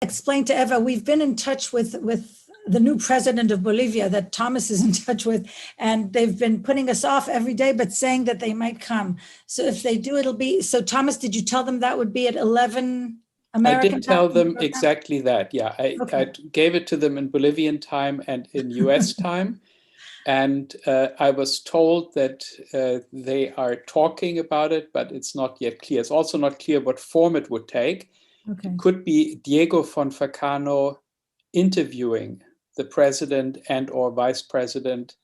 explain to Eva, we've been in touch with the new president of Bolivia that Thomas is in touch with, and they've been putting us off every day, but saying that they might come. So if they do, it'll be, so Thomas, did you tell them that would be at 11 American? I didn't tell them exactly that. Yeah, I gave it to them in Bolivian time and in US time. And I was told that they are talking about it, but it's not yet clear. It's also not clear what form it would take. Okay. It could be Diego von Vacano interviewing the president and or vice president,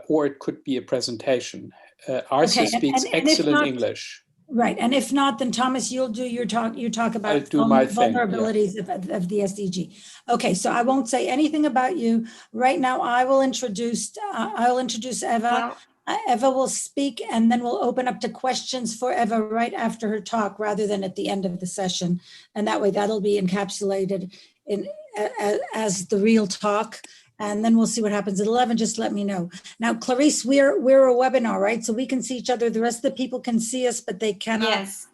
or it could be a presentation. Arce speaks excellent English. Right, and if not, then Thomas, you'll do your talk. You talk about vulnerabilities of the SDG. Okay, so I won't say anything about you right now. I will introduce Eva. Eva will speak, and then we'll open up to questions for Eva right after her talk, rather than at the end of the session. And that way, that'll be encapsulated in as the real talk. And then we'll see what happens at 11. Just let me know. Now, Clarice, we're a webinar, right? So we can see each other. The rest of the people can see us, but they cannot. Yes.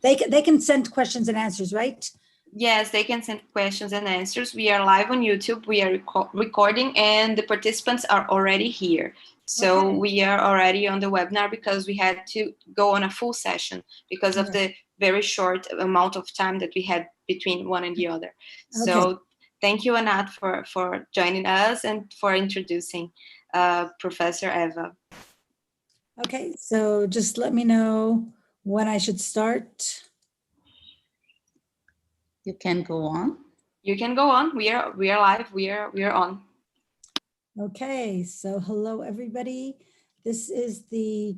They can send questions and answers, right? Yes, they can send questions and answers. We are live on YouTube. We are recording, and the participants are already here. So we are already on the webinar because we had to go on a full session because of the very short amount of time that we had between one and the other. So thank you, Anat, for joining us and for introducing Professor Eva. Okay, so just let me know when I should start. You can go on. You can go on. We are live. We are on. Okay, so hello everybody. This is the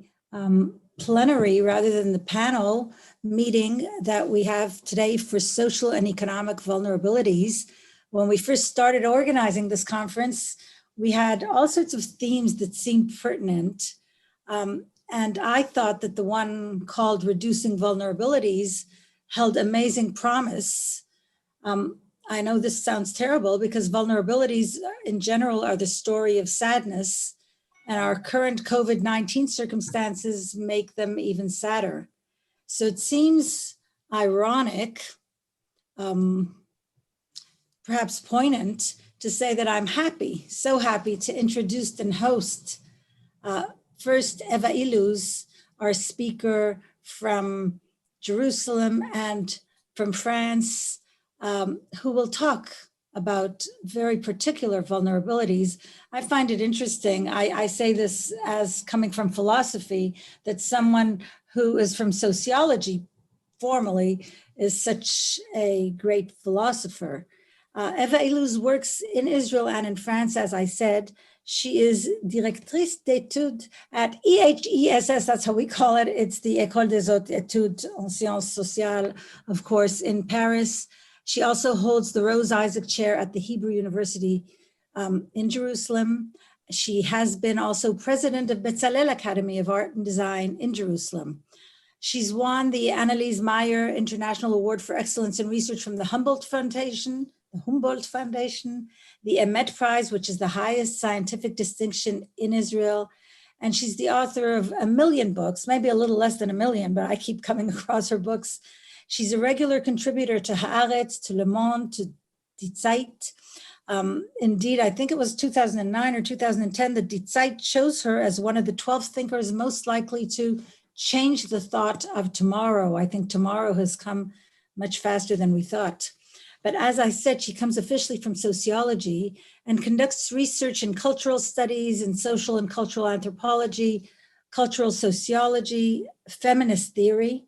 plenary rather than the panel meeting that we have today for social and economic vulnerabilities. When we first started organizing this conference, we had all sorts of themes that seemed pertinent. And I thought that the one called Reducing Vulnerabilities held amazing promise. I know this sounds terrible because vulnerabilities in general are the story of sadness, and our current COVID-19 circumstances make them even sadder. So it seems ironic, perhaps poignant, to say that I'm happy, so happy to introduce and host first Eva Illouz, our speaker from Jerusalem and from France, who will talk about very particular vulnerabilities. I find it interesting. I say this as coming from philosophy, that someone who is from sociology formally is such a great philosopher. Eva Illouz works in Israel and in France, as I said. She is Directrice d'études at EHESS, that's how we call it. It's the École des Hautes Études en Sciences Sociales, of course, in Paris. She also holds the Rose Isaac Chair at the Hebrew University in Jerusalem. She has been also president of Bezalel Academy of Art and Design in Jerusalem. She's won the Annelies Meyer International Award for Excellence in Research from the Humboldt Foundation, the Emet Prize, which is the highest scientific distinction in Israel. And she's the author of 1 million books, maybe a little less than 1 million, but I keep coming across her books. She's a regular contributor to Haaretz, to Le Monde, to Die Zeit. Indeed, I think it was 2009 or 2010 that Die Zeit chose her as one of the 12 thinkers most likely to change the thought of tomorrow. I think tomorrow has come much faster than we thought. But as I said, she comes officially from sociology and conducts research in cultural studies and social and cultural anthropology, cultural sociology, feminist theory.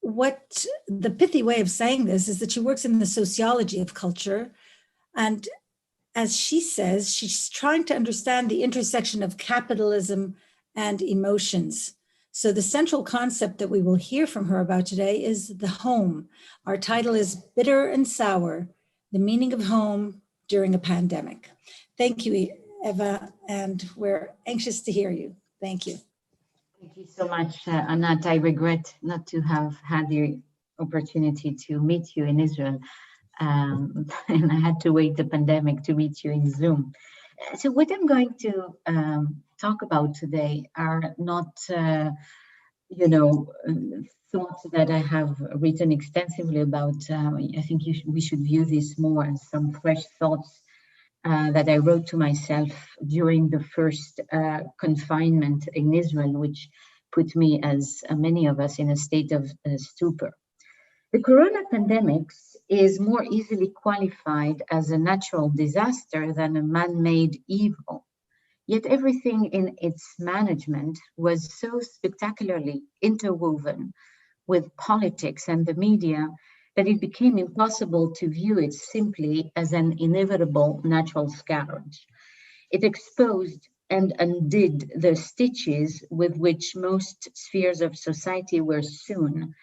What the pithy way of saying this is that she works in the sociology of culture. And as she says, she's trying to understand the intersection of capitalism and emotions. So the central concept that we will hear from her about today is the home. Our title is Bitter and Sour, the Meaning of Home During a Pandemic. Thank you, Eva, and we're anxious to hear you. Thank you. Thank you so much, Anat. I regret not to have had the opportunity to meet you in Israel. And I had to wait the pandemic to meet you in Zoom. So what I'm going to talk about today are not thoughts that I have written extensively about. I think we should view this more as some fresh thoughts that I wrote to myself during the first confinement in Israel, which put me, as many of us, in a state of stupor. The corona pandemic is more easily qualified as a natural disaster than a man-made evil. Yet everything in its management was so spectacularly interwoven with politics and the media that it became impossible to view it simply as an inevitable natural scourge. It exposed and undid the stitches with which most spheres of society were sewn.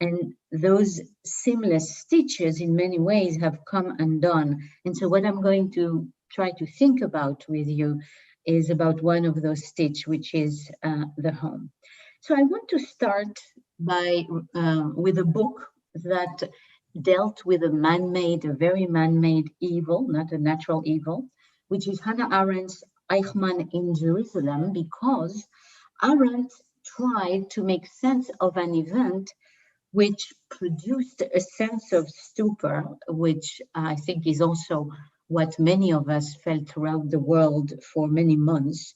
And those seamless stitches in many ways have come undone. And so what I'm going to try to think about with you is about one of those stitches, which is the home. So I want to start with a book that dealt with a very man-made evil, not a natural evil, which is Hannah Arendt's Eichmann in Jerusalem, because Arendt tried to make sense of an event which produced a sense of stupor, which I think is also what many of us felt throughout the world for many months.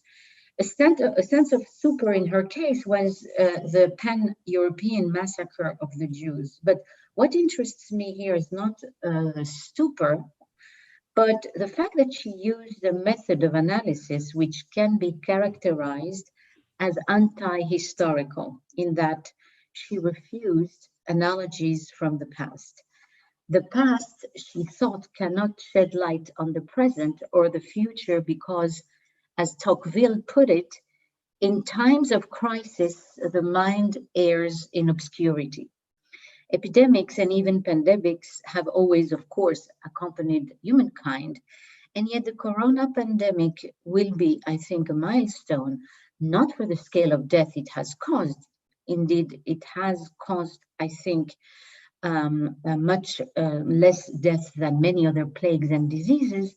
A sense of stupor in her case was the pan-European massacre of the Jews. But what interests me here is not the stupor, but the fact that she used a method of analysis which can be characterized as anti-historical, in that she refused analogies from the past. The past, she thought, cannot shed light on the present or the future because, as Tocqueville put it, in times of crisis, the mind errs in obscurity. Epidemics and even pandemics have always, of course, accompanied humankind. And yet the corona pandemic will be, I think, a milestone, not for the scale of death it has caused. Indeed, it has caused, I think, much less death than many other plagues and diseases,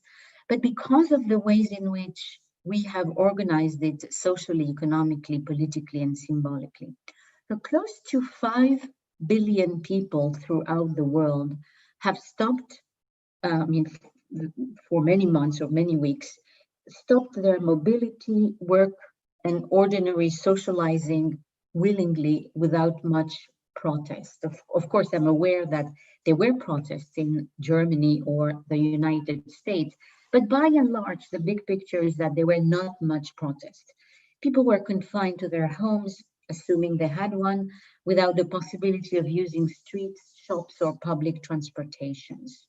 but because of the ways in which we have organized it socially, economically, politically, and symbolically. So close to 5 billion people throughout the world have stopped, for many months or many weeks, stopped their mobility, work, and ordinary socializing willingly without much protest. Of course, I'm aware that there were protests in Germany or the United States, but by and large, the big picture is that there were not much protest. People were confined to their homes, assuming they had one, without the possibility of using streets, shops, or public transportations.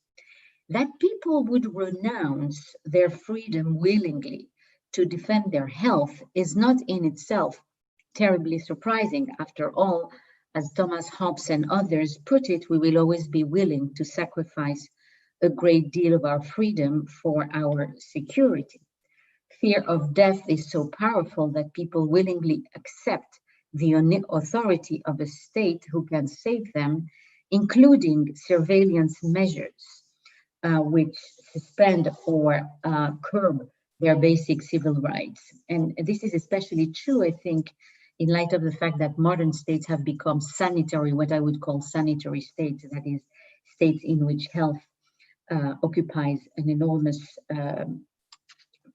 That people would renounce their freedom willingly to defend their health is not in itself terribly surprising. After all, as Thomas Hobbes and others put it, we will always be willing to sacrifice a great deal of our freedom for our security. Fear of death is so powerful that people willingly accept the authority of a state who can save them, including surveillance measures, which suspend or curb their basic civil rights. And this is especially true, I think, in light of the fact that modern states have become sanitary, what I would call sanitary states, that is, states in which health occupies an enormous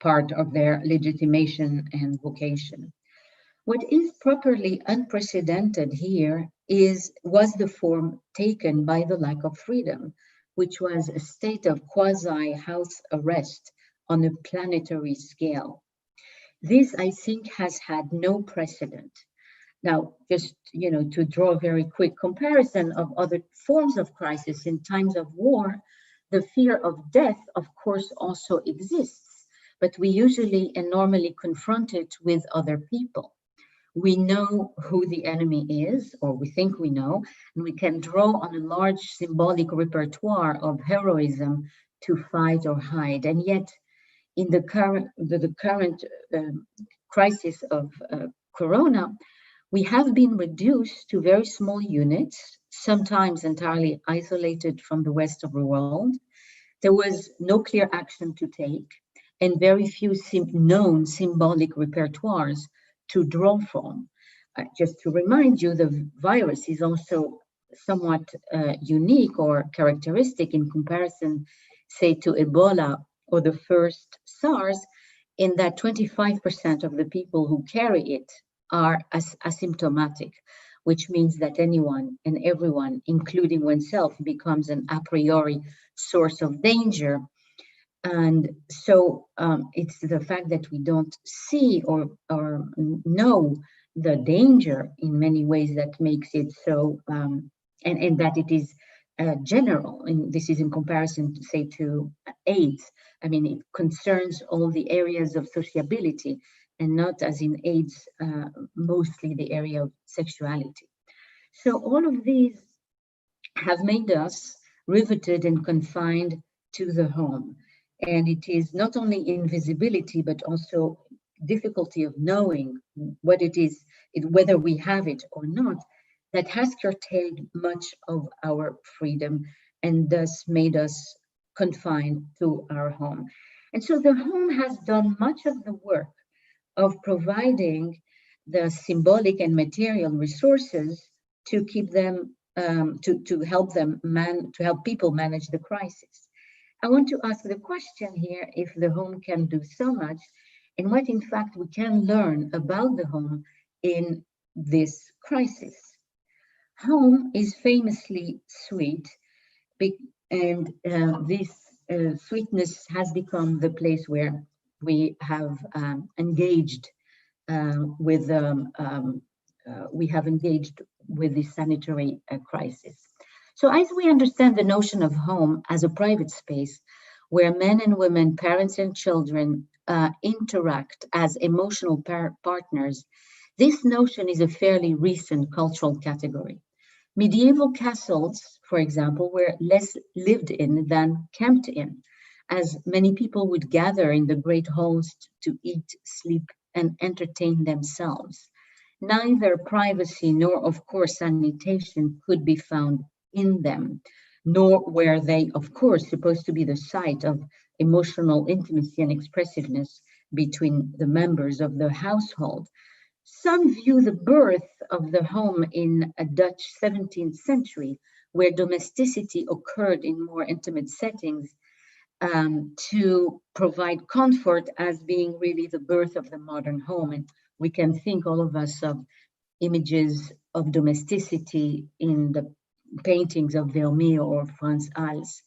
part of their legitimation and vocation. What is properly unprecedented here was the form taken by the lack of freedom, which was a state of quasi-house arrest on a planetary scale. This, I think, has had no precedent. Now, just to draw a very quick comparison of other forms of crisis in times of war, the fear of death, of course, also exists, but we usually and normally confront it with other people. We know who the enemy is, or we think we know, and we can draw on a large symbolic repertoire of heroism to fight or hide. And yet, in the current crisis of corona, we have been reduced to very small units, sometimes entirely isolated from the rest of the world. There was no clear action to take, and very few known symbolic repertoires to draw from. just to remind you, the virus is also somewhat unique or characteristic in comparison, say, to Ebola or the first SARS, in that 25% of the people who carry it are asymptomatic, which means that anyone and everyone, including oneself, becomes an a priori source of danger. And so it's the fact that we don't see or know the danger in many ways that makes it so, and that it is general. And this is in comparison, to, say, to AIDS. I mean, it concerns all the areas of sociability, and not, as in AIDS, mostly the area of sexuality. So all of these have made us riveted and confined to the home. And it is not only invisibility, but also difficulty of knowing what it is, whether we have it or not, that has curtailed much of our freedom and thus made us confined to our home. And so the home has done much of the work of providing the symbolic and material resources to keep them, to help people manage the crisis. I want to ask the question here, if the home can do so much, and what in fact we can learn about the home in this crisis. Home is famously sweet, and this sweetness has become the place where we have engaged with the sanitary crisis. So as we understand the notion of home as a private space where men and women, parents and children interact as emotional partners, this notion is a fairly recent cultural category. Medieval castles, for example, were less lived in than camped in, as many people would gather in the great halls to eat, sleep, and entertain themselves. Neither privacy nor, of course, sanitation could be found in them, nor were they, of course, supposed to be the site of emotional intimacy and expressiveness between the members of the household. Some view the birth of the home in a Dutch 17th century, where domesticity occurred in more intimate settings, to provide comfort, as being really the birth of the modern home. And we can think, all of us, of images of domesticity in the paintings of Vermeer or Frans Hals.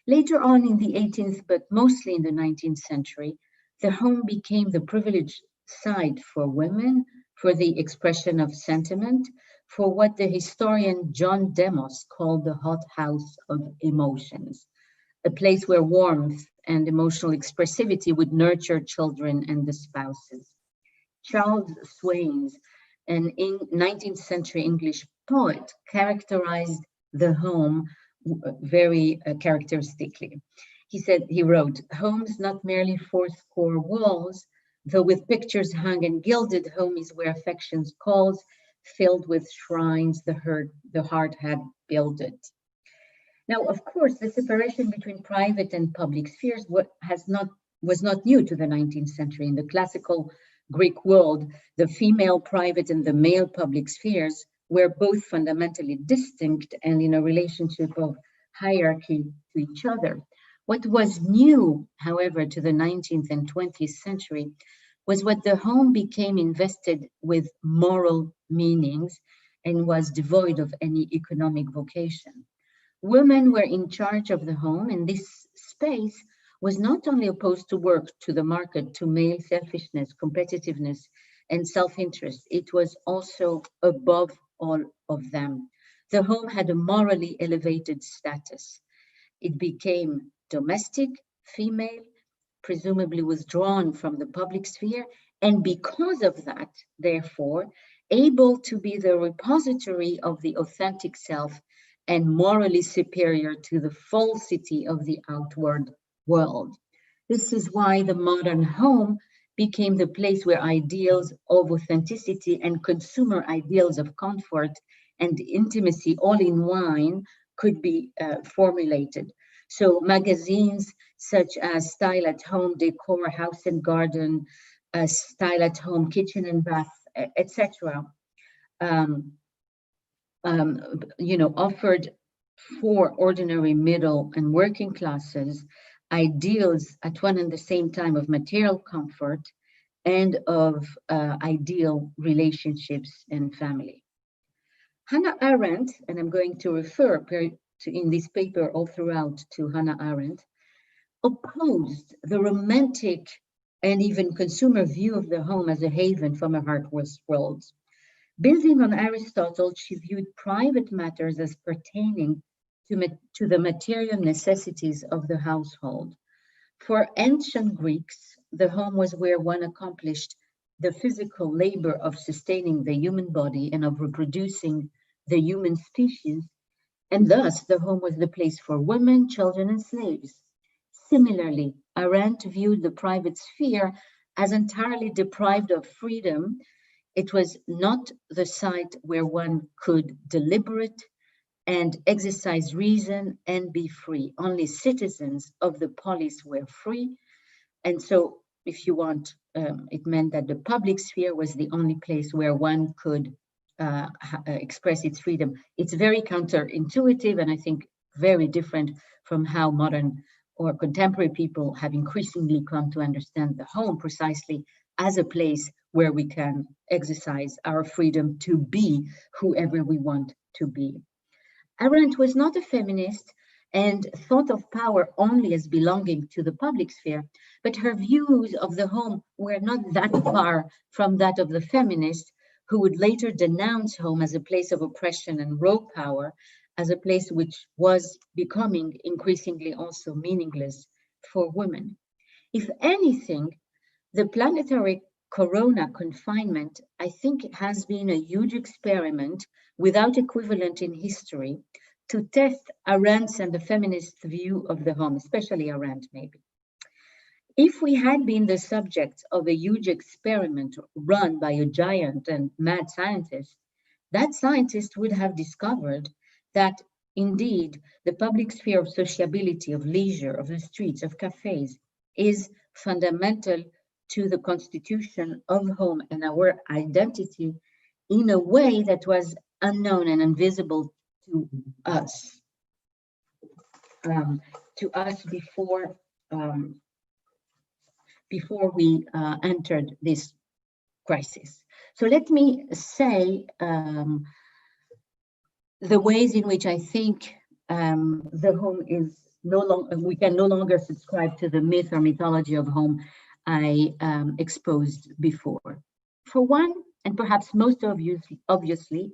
Later on in the 18th, but mostly in the 19th century, the home became the privileged site for women, for the expression of sentiment, for what the historian John Demos called the hothouse of emotions, a place where warmth and emotional expressivity would nurture children and the spouses. Charles Swains, an 19th century English poet, characterized the home very characteristically. He wrote, "Homes not merely fourscore walls, though with pictures hung and gilded, home is where affection's calls, filled with shrines the heart had builded." Now, of course, the separation between private and public spheres was not new to the 19th century. In the classical Greek world, the female private and the male public spheres were both fundamentally distinct and in a relationship of hierarchy to each other. What was new, however, to the 19th and 20th century was what the home became invested with moral meanings and was devoid of any economic vocation. Women were in charge of the home, and this space was not only opposed to work, to the market, to male selfishness, competitiveness, and self-interest. It was also above all of them. The home had a morally elevated status. It became domestic, female, presumably withdrawn from the public sphere, and because of that, therefore, able to be the repository of the authentic self and morally superior to the falsity of the outward world. This is why the modern home became the place where ideals of authenticity and consumer ideals of comfort and intimacy all in one could be formulated. So magazines such as Style at Home, Decor, House and Garden, Style at Home, Kitchen and Bath, etc., offered for ordinary middle and working classes ideals at one and the same time of material comfort and of ideal relationships and family. Hannah Arendt, and I'm going to refer in this paper all throughout to Hannah Arendt, opposed the romantic and even consumer view of the home as a haven from a heartless world. Building on Aristotle, she viewed private matters as pertaining to the material necessities of the household. For ancient Greeks, the home was where one accomplished the physical labor of sustaining the human body and of reproducing the human species, and thus the home was the place for women, children, and slaves. Similarly, Arendt viewed the private sphere as entirely deprived of freedom. It was not the site where one could deliberate and exercise reason and be free. Only citizens of the polis were free. And so, if you want, it meant that the public sphere was the only place where one could express its freedom. It's very counterintuitive, and I think very different from how modern or contemporary people have increasingly come to understand the home precisely as a place where we can exercise our freedom to be whoever we want to be. Arendt was not a feminist and thought of power only as belonging to the public sphere, but her views of the home were not that far from that of the feminist, who would later denounce home as a place of oppression and raw power, as a place which was becoming increasingly also meaningless for women. If anything, the planetary corona confinement, I think, has been a huge experiment without equivalent in history to test Arendt's and the feminist view of the home, especially Arendt maybe. If we had been the subject of a huge experiment run by a giant and mad scientist, that scientist would have discovered that indeed the public sphere of sociability, of leisure, of the streets, of cafes is fundamental to the constitution of home and our identity in a way that was unknown and invisible to us before we entered this crisis. So let me say the ways in which I think the home is no longer, we can no longer subscribe to the myth or mythology of home I exposed before. For one, and perhaps most obviously,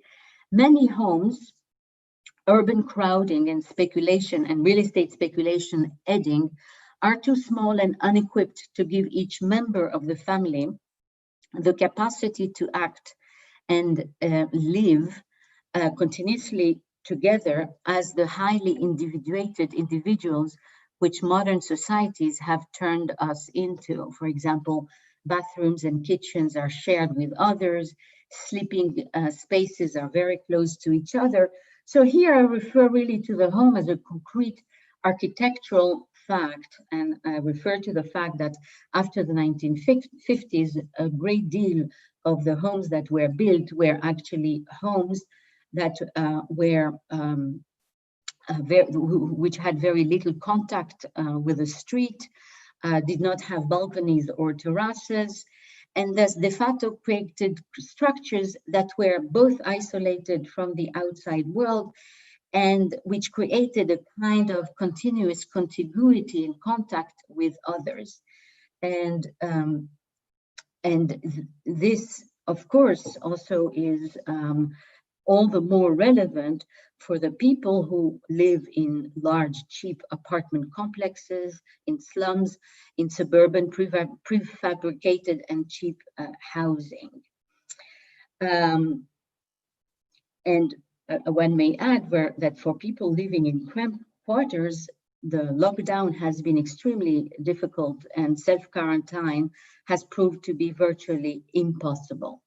many homes, urban crowding and speculation and real estate speculation adding are too small and unequipped to give each member of the family the capacity to act and live continuously together as the highly individuated individuals which modern societies have turned us into. For example, bathrooms and kitchens are shared with others, sleeping spaces are very close to each other. So here I refer really to the home as a concrete architectural fact, and I refer to the fact that after the 1950s, a great deal of the homes that were built were actually homes that which had very little contact with the street, did not have balconies or terraces, and thus de facto created structures that were both isolated from the outside world and which created a kind of continuous contiguity in contact with others. And this, of course, also is all the more relevant for the people who live in large, cheap apartment complexes, in slums, in suburban prefabricated and cheap housing. One may add that for people living in cramped quarters, the lockdown has been extremely difficult and self-quarantine has proved to be virtually impossible.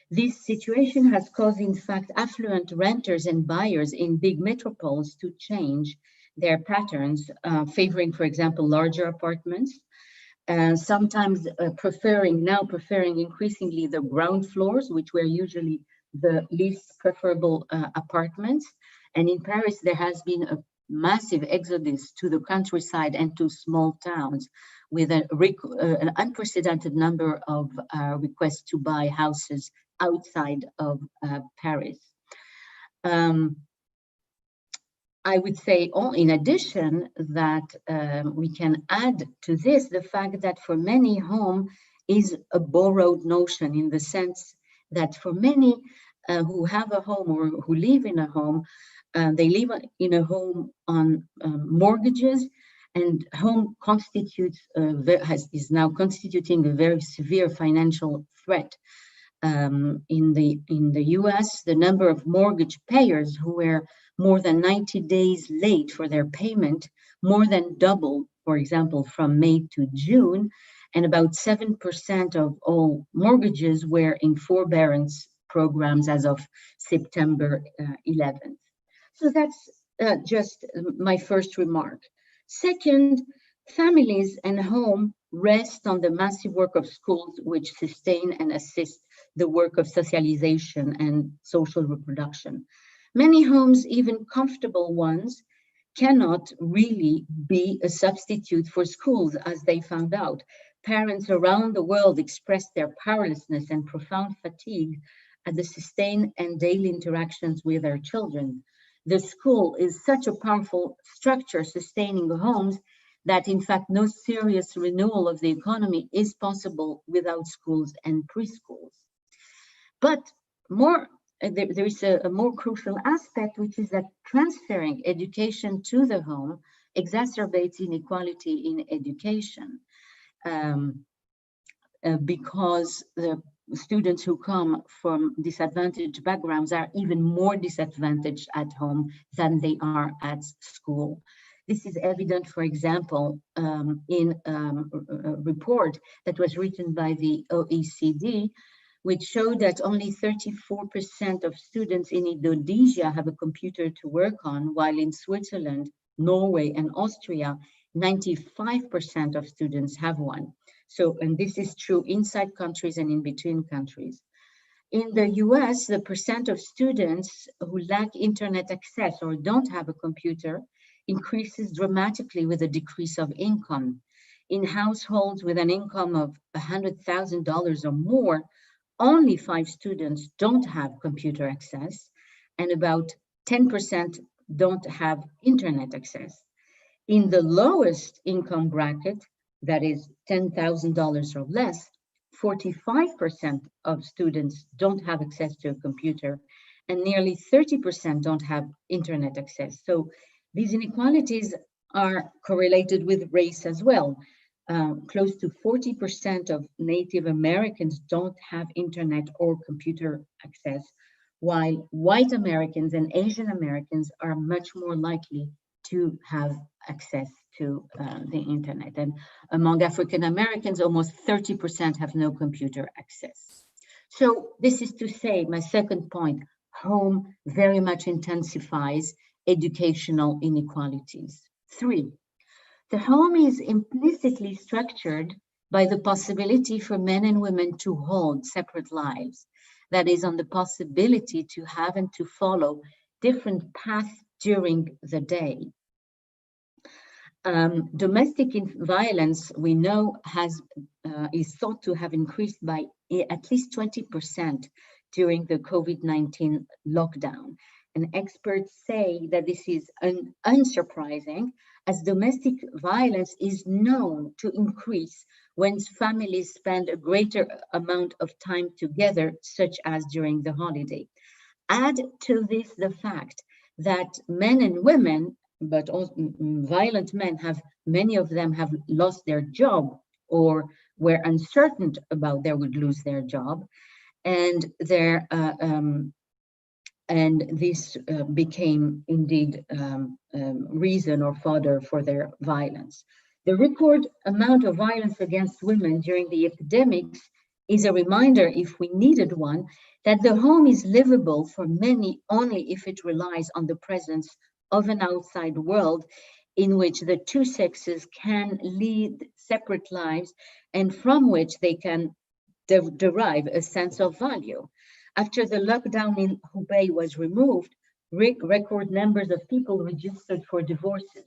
This situation has caused, in fact, affluent renters and buyers in big metropoles to change their patterns, favoring, for example, larger apartments, sometimes preferring increasingly the ground floors, which were usually the least preferable apartments. And in Paris, there has been a massive exodus to the countryside and to small towns, with an unprecedented number of requests to buy houses outside of Paris. I would say, in addition, that we can add to this the fact that for many, home is a borrowed notion, in the sense that for many who have a home or who live in a home, they live in a home on mortgages, and home constitutes is now constituting a very severe financial threat. In the US, the number of mortgage payers who were more than 90 days late for their payment more than doubled, for example, from May to June, and about 7% of all mortgages were in forbearance programs as of September 11th. So that's just my first remark. Second, families and home rest on the massive work of schools, which sustain and assist the work of socialization and social reproduction. Many homes, even comfortable ones, cannot really be a substitute for schools, as they found out. Parents around the world expressed their powerlessness and profound fatigue at the sustained and daily interactions with their children. The school is such a powerful structure sustaining the homes that, in fact, no serious renewal of the economy is possible without schools and preschools. But there is a more crucial aspect, which is that transferring education to the home exacerbates inequality in education, because the students who come from disadvantaged backgrounds are even more disadvantaged at home than they are at school. This is evident, for example, in a report that was written by the OECD, which showed that only 34% of students in Indonesia have a computer to work on, while in Switzerland, Norway, and Austria, 95% of students have one. So, and this is true inside countries and in between countries. In the US, the percent of students who lack internet access or don't have a computer increases dramatically with a decrease of income. In households with an income of $100,000 or more, only 5 students don't have computer access, and about 10% don't have internet access. In the lowest income bracket, that is $10,000 or less, 45% of students don't have access to a computer, and nearly 30% don't have internet access. So these inequalities are correlated with race as well. Close to 40% of Native Americans don't have internet or computer access, while white Americans and Asian Americans are much more likely to have access to the internet. And among African Americans, almost 30% have no computer access. So this is to say, my second point, home very much intensifies educational inequalities. 3, the home is implicitly structured by the possibility for men and women to hold separate lives. That is, on the possibility to have and to follow different paths during the day. Domestic violence, we know, is thought to have increased by at least 20% during the COVID-19 lockdown. And experts say that this is unsurprising, as domestic violence is known to increase when families spend a greater amount of time together, such as during the holiday. Add to this the fact that men and women, but also violent men, many of them have lost their job or were uncertain about they would lose their job, and this became indeed reason or fodder for their violence. The record amount of violence against women during the epidemics is a reminder, if we needed one, that the home is livable for many only if it relies on the presence of an outside world in which the two sexes can lead separate lives and from which they can derive a sense of value. After the lockdown in Hubei was removed, record numbers of people registered for divorces.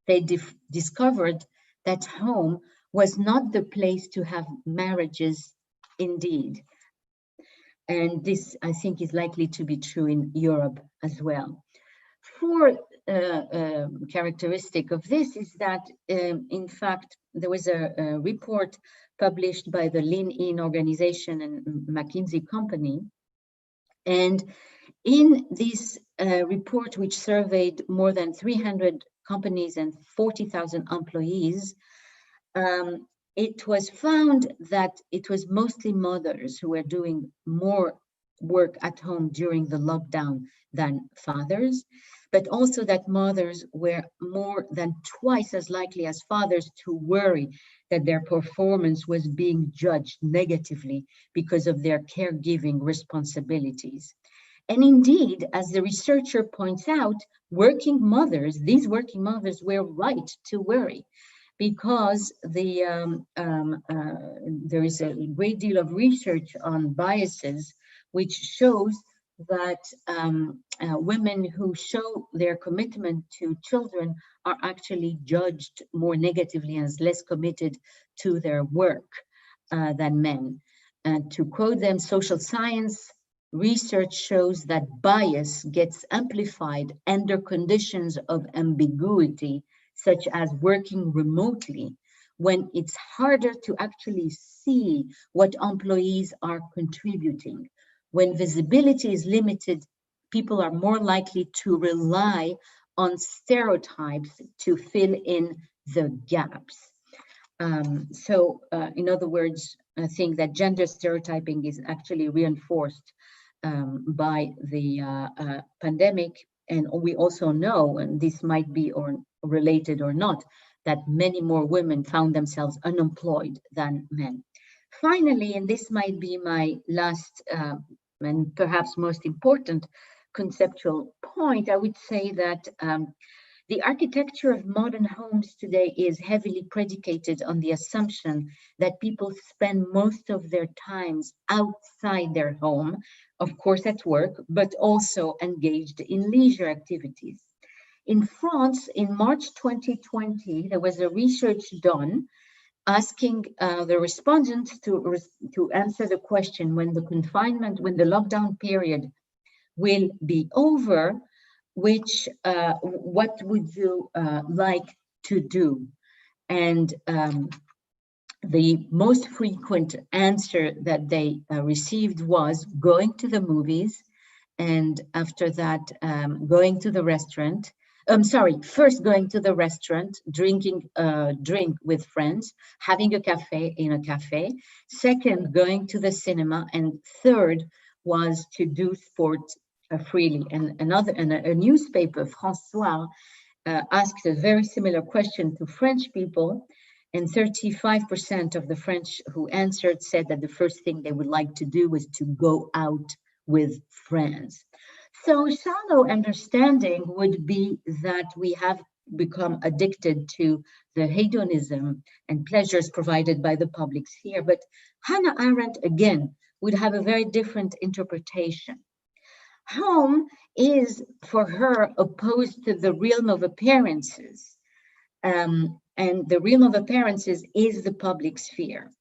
They discovered that home was not the place to have marriages indeed. And this, I think, is likely to be true in Europe as well. Fourth characteristic of this is that, in fact, there was a report published by the Lean In organization and McKinsey company. And in this report, which surveyed more than 300 companies and 40,000 employees, it was found that it was mostly mothers who were doing more work at home during the lockdown than fathers, but also that mothers were more than twice as likely as fathers to worry that their performance was being judged negatively because of their caregiving responsibilities. And indeed, as the researcher points out, these working mothers were right to worry, because there is a great deal of research on biases which shows that women who show their commitment to children are actually judged more negatively as less committed to their work than men. And to quote them, social science research shows that bias gets amplified under conditions of ambiguity, such as working remotely, when it's harder to actually see what employees are contributing. When visibility is limited, people are more likely to rely on stereotypes to fill in the gaps. In other words, I think that gender stereotyping is actually reinforced by the pandemic. And we also know, and this might be related or not, that many more women found themselves unemployed than men. Finally, and this might be my last and perhaps most important conceptual point, I would say that the architecture of modern homes today is heavily predicated on the assumption that people spend most of their times outside their home, of course at work, but also engaged in leisure activities. In France, in March 2020, there was a research done asking the respondents to answer the question, when the lockdown period will be over, what would you like to do? And the most frequent answer that they received was going to the movies, and after that, going to the restaurant. First going to the restaurant, drinking a drink with friends, having a cafe in a cafe. Second, going to the cinema, and third was to do sports freely. And a newspaper, François, asked a very similar question to French people, and 35% of the French who answered said that the first thing they would like to do was to go out with friends. So shallow understanding would be that we have become addicted to the hedonism and pleasures provided by the public sphere. But Hannah Arendt, again, would have a very different interpretation. Home is, for her, opposed to the realm of appearances. And the realm of appearances is the public sphere.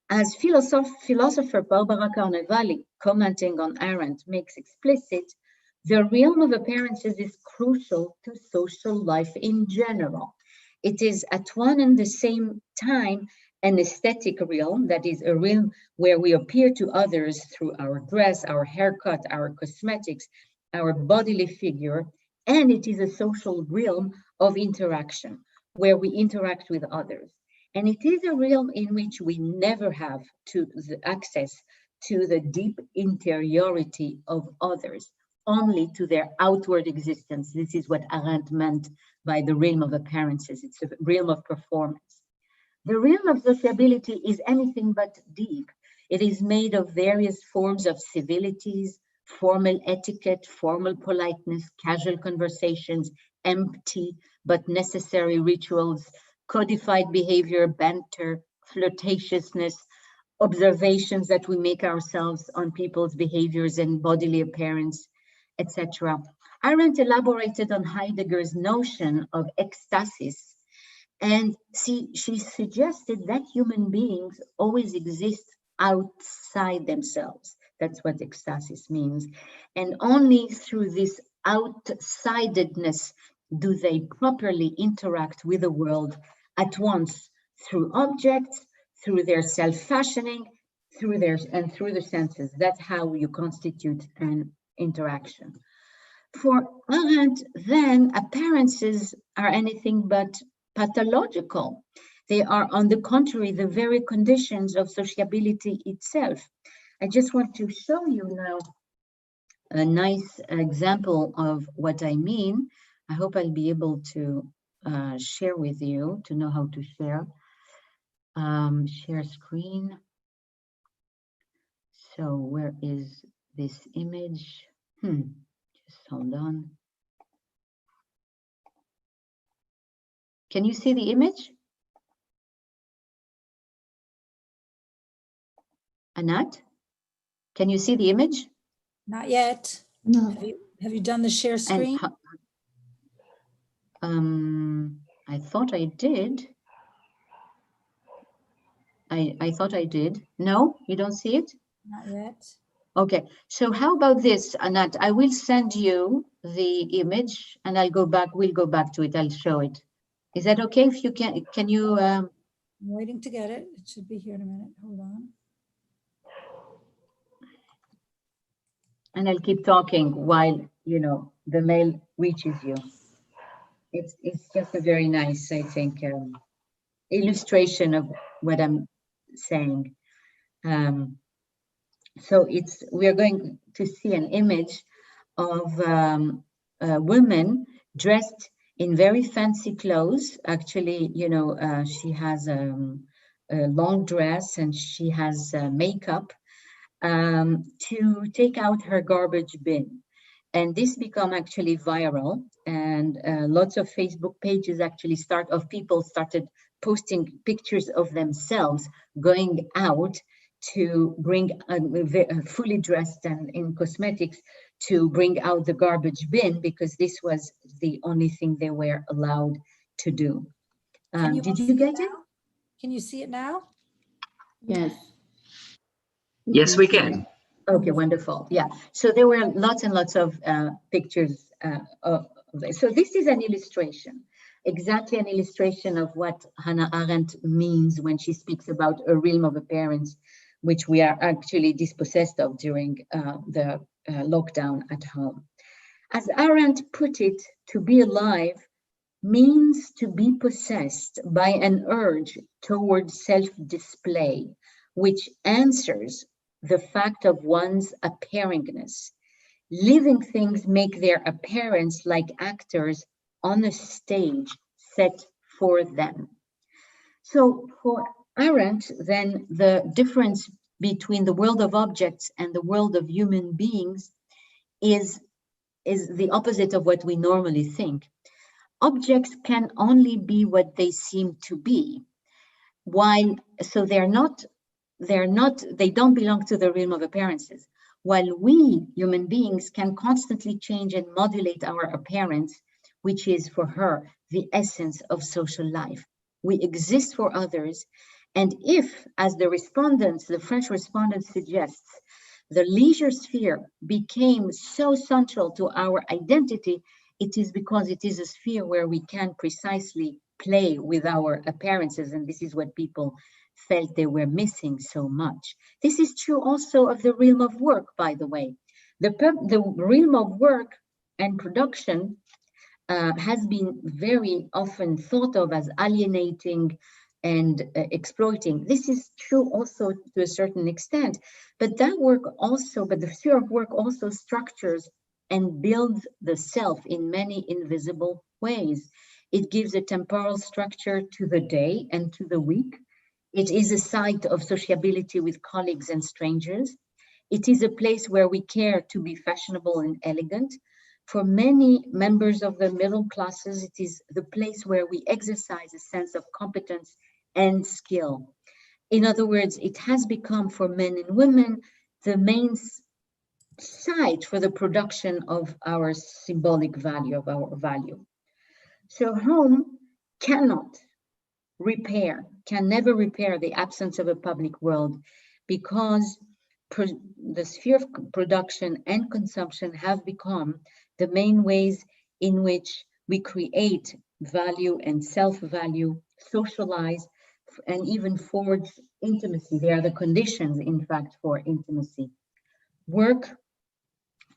As philosopher Barbara Carnevali, commenting on Arendt, makes explicit, the realm of appearances is crucial to social life in general. It is at one and the same time an aesthetic realm, that is a realm where we appear to others through our dress, our haircut, our cosmetics, our bodily figure, and it is a social realm of interaction, where we interact with others. And it is a realm in which we never have access to the deep interiority of others, only to their outward existence. This is what Arendt meant by the realm of appearances. It's a realm of performance. The realm of sociability is anything but deep. It is made of various forms of civilities, formal etiquette, formal politeness, casual conversations, empty but necessary rituals, codified behavior, banter, flirtatiousness, observations that we make ourselves on people's behaviors and bodily appearance, etc. Arendt elaborated on Heidegger's notion of ecstasis, and she suggested that human beings always exist outside themselves. That's what ecstasis means. And only through this outsidedness do they properly interact with the world at once, through objects, through their self-fashioning, through the senses. That's how you constitute an interaction. For Arendt, then, appearances are anything but pathological. They are, on the contrary, the very conditions of sociability itself. I just want to show you now a nice example of what I mean. I hope I'll be able to share with you, to know how to share. Share screen. So where is this image? Just hold on. Can you see the image? Anat, can you see the image? Not yet. No. Have you done the share screen? I thought I did. I thought I did. No, you don't see it? Not yet. Okay, so how about this, Anat? I will send you the image and we'll go back to it. I'll show it. Is that okay? If you can you? I'm waiting to get it. It should be here in a minute. Hold on. And I'll keep talking while, the mail reaches you. It's just a very nice, I think, illustration of what I'm saying. So we are going to see an image of a woman dressed in very fancy clothes. Actually, she has a long dress and she has makeup to take out her garbage bin. And this become actually viral, and lots of Facebook pages actually people started posting pictures of themselves going out to bring fully dressed and in cosmetics to bring out the garbage bin, because this was the only thing they were allowed to do. Did you get it? Can you see it now? Yes. Yes, we can. Okay, wonderful. Yeah. So there were lots and lots of pictures of this. So this is an illustration, exactly an illustration of what Hannah Arendt means when she speaks about a realm of appearance, which we are actually dispossessed of during the lockdown at home. As Arendt put it, to be alive means to be possessed by an urge towards self-display, which answers the fact of one's appearingness. Living things make their appearance like actors on a stage set for them. So for Arendt, then, the difference between the world of objects and the world of human beings is the opposite of what we normally think. Objects can only be what they seem to be, so they don't belong to the realm of appearances. While we, human beings, can constantly change and modulate our appearance, which is for her the essence of social life. We exist for others, and if, as the French respondent suggests, the leisure sphere became so central to our identity, it is because it is a sphere where we can precisely play with our appearances, and this is what people felt they were missing so much. This is true also of the realm of work, by the way. The realm of work and production has been very often thought of as alienating and exploiting. This is true also to a certain extent, but the sphere of work also structures and builds the self in many invisible ways. It gives a temporal structure to the day and to the week. It is a site of sociability with colleagues and strangers. It is a place where we care to be fashionable and elegant. For many members of the middle classes, it is the place where we exercise a sense of competence and skill. In other words, it has become for men and women the main site for the production of our symbolic value, of our value. So home cannot repair, can never repair the absence of a public world, because the sphere of production and consumption have become the main ways in which we create value and self-value, socialize, and even forge intimacy. They are the conditions, in fact, for intimacy. Work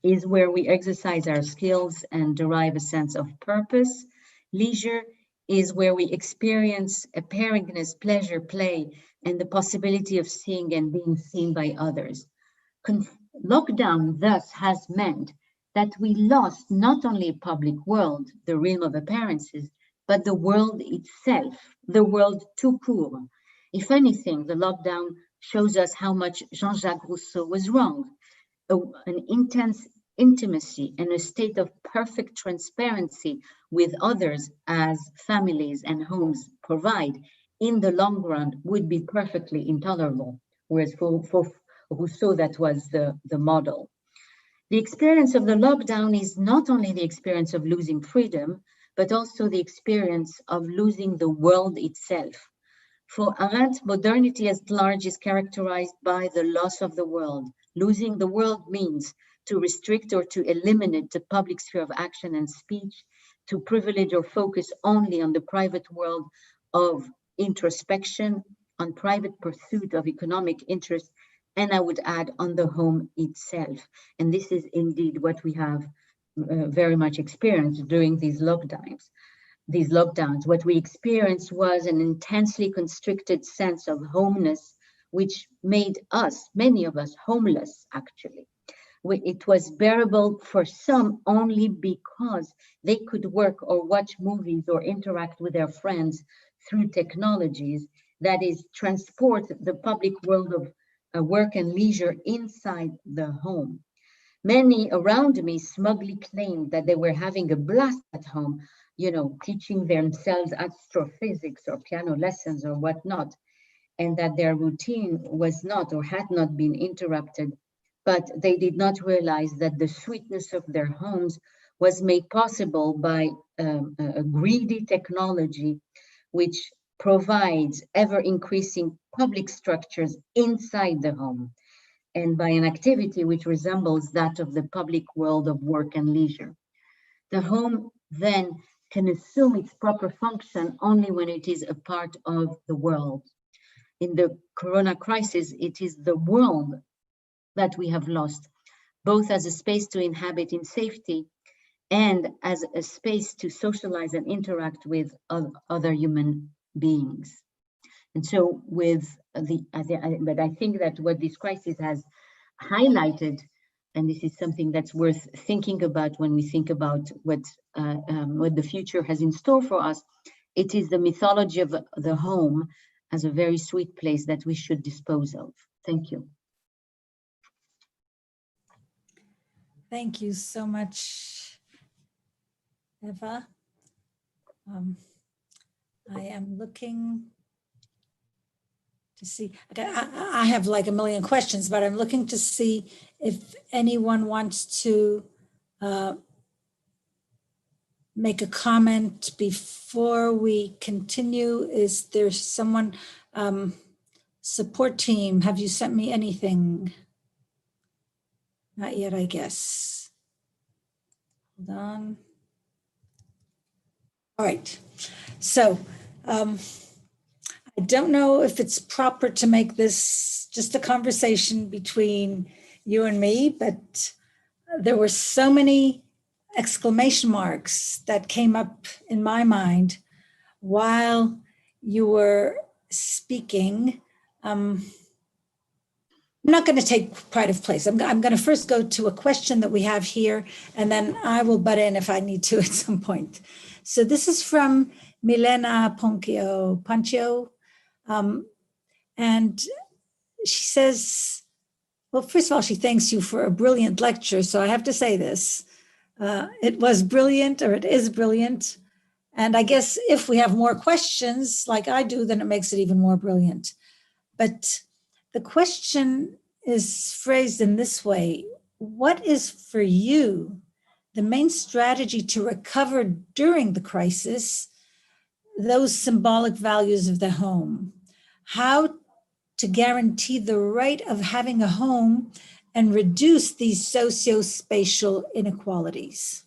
is where we exercise our skills and derive a sense of purpose. Leisure is where we experience apparingness, pleasure, play, and the possibility of seeing and being seen by others. Lockdown thus has meant that we lost not only a public world, the realm of appearances, but the world itself, the world tout court. If anything, the lockdown shows us how much Jean-Jacques Rousseau was wrong. An intense intimacy and a state of perfect transparency with others, as families and homes provide, in the long run would be perfectly intolerable. Whereas for Rousseau, that was the model. The experience of the lockdown is not only the experience of losing freedom, but also the experience of losing the world itself. For Anat, modernity at large is characterized by the loss of the world. Losing the world means to restrict or to eliminate the public sphere of action and speech, to privilege or focus only on the private world of introspection, on private pursuit of economic interest, and I would add on the home itself. And this is indeed what we have very much experienced during these lockdowns. What we experienced was an intensely constricted sense of homeness, which made us, many of us, homeless, actually. It was bearable for some only because they could work or watch movies or interact with their friends through technologies, that is, transport the public world of work and leisure inside the home. Many around me smugly claimed that they were having a blast at home, teaching themselves astrophysics or piano lessons or whatnot, and that their routine was not or had not been interrupted. But they did not realize that the sweetness of their homes was made possible by a greedy technology, which provides ever-increasing public structures inside the home, and by an activity which resembles that of the public world of work and leisure. The home then can assume its proper function only when it is a part of the world. In the corona crisis, it is the world that we have lost, both as a space to inhabit in safety and as a space to socialize and interact with other human beings. And so but I think that what this crisis has highlighted, and this is something that's worth thinking about when we think about what the future has in store for us, it is the mythology of the home as a very sweet place that we should dispose of. Thank you. Thank you so much, Eva. I am looking to see, I have like a million questions, but I'm looking to see if anyone wants to make a comment before we continue. Is there someone, support team, have you sent me anything? Not yet, I guess. Hold on. All right, so I don't know if it's proper to make this just a conversation between you and me, but there were so many exclamation marks that came up in my mind while you were speaking. I'm not going to take pride of place. I'm going to first go to a question that we have here, and then I will butt in if I need to at some point. So this is from Milena Poncio, and she says, well, first of all, she thanks you for a brilliant lecture. So I have to say this, it was brilliant, or it is brilliant. And I guess if we have more questions like I do, then it makes it even more brilliant. But the question is phrased in this way: what is for you the main strategy to recover during the crisis those symbolic values of the home? How to guarantee the right of having a home and reduce these socio-spatial inequalities?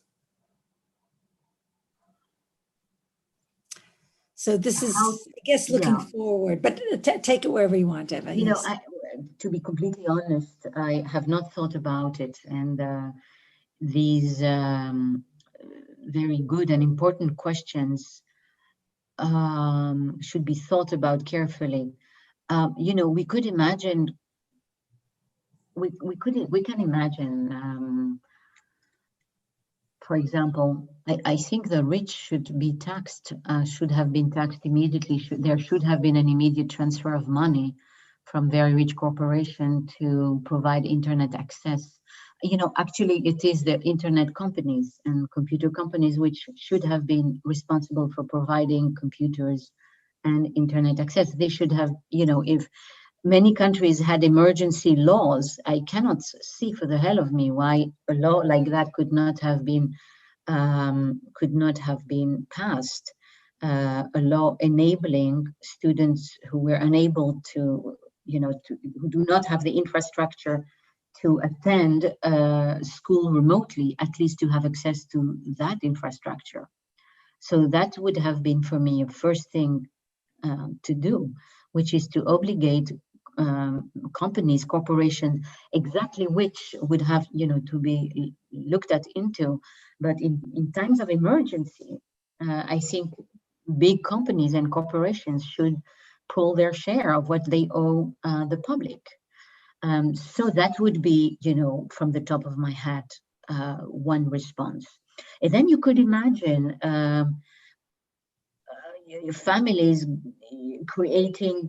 So this is, I guess, looking forward, but take it wherever you want, Eva. You know, to be completely honest, I have not thought about it. And these very good and important questions should be thought about carefully. You know, we could imagine, we can imagine, for example, I think the rich should be taxed, should have been taxed immediately. There should have been an immediate transfer of money from very rich corporation to provide internet access. You know, actually it is the internet companies and computer companies which should have been responsible for providing computers and internet access. They should have, you know, if many countries had emergency laws, I cannot see for the hell of me why a law like that could not have been passed. A law enabling students who were unable to, you know, who do not have the infrastructure to attend school remotely, at least to have access to that infrastructure. So that would have been for me a first thing to do, which is to obligate companies, corporations, exactly which would have, you know, to be looked at into. But in times of emergency, I think big companies and corporations should pull their share of what they owe the public. So that would be, you know, from the top of my hat, one response. And then you could imagine your families creating,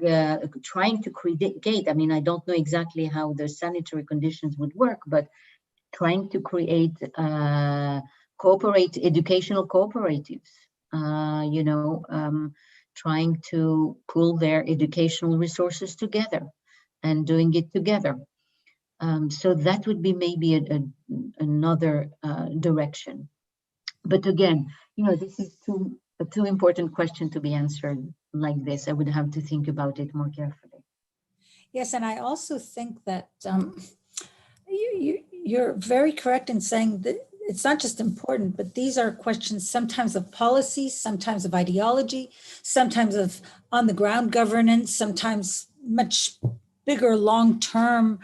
trying to create, I mean, I don't know exactly how the sanitary conditions would work, but trying to create educational cooperatives, you know, trying to pool their educational resources together and doing it together. So that would be maybe another direction. But again, you know, this is a too important question to be answered like this. I would have to think about it more carefully. Yes, and I also think that you're very correct in saying that it's not just important, but these are questions sometimes of policy, sometimes of ideology, sometimes of on the ground governance, sometimes much bigger long-term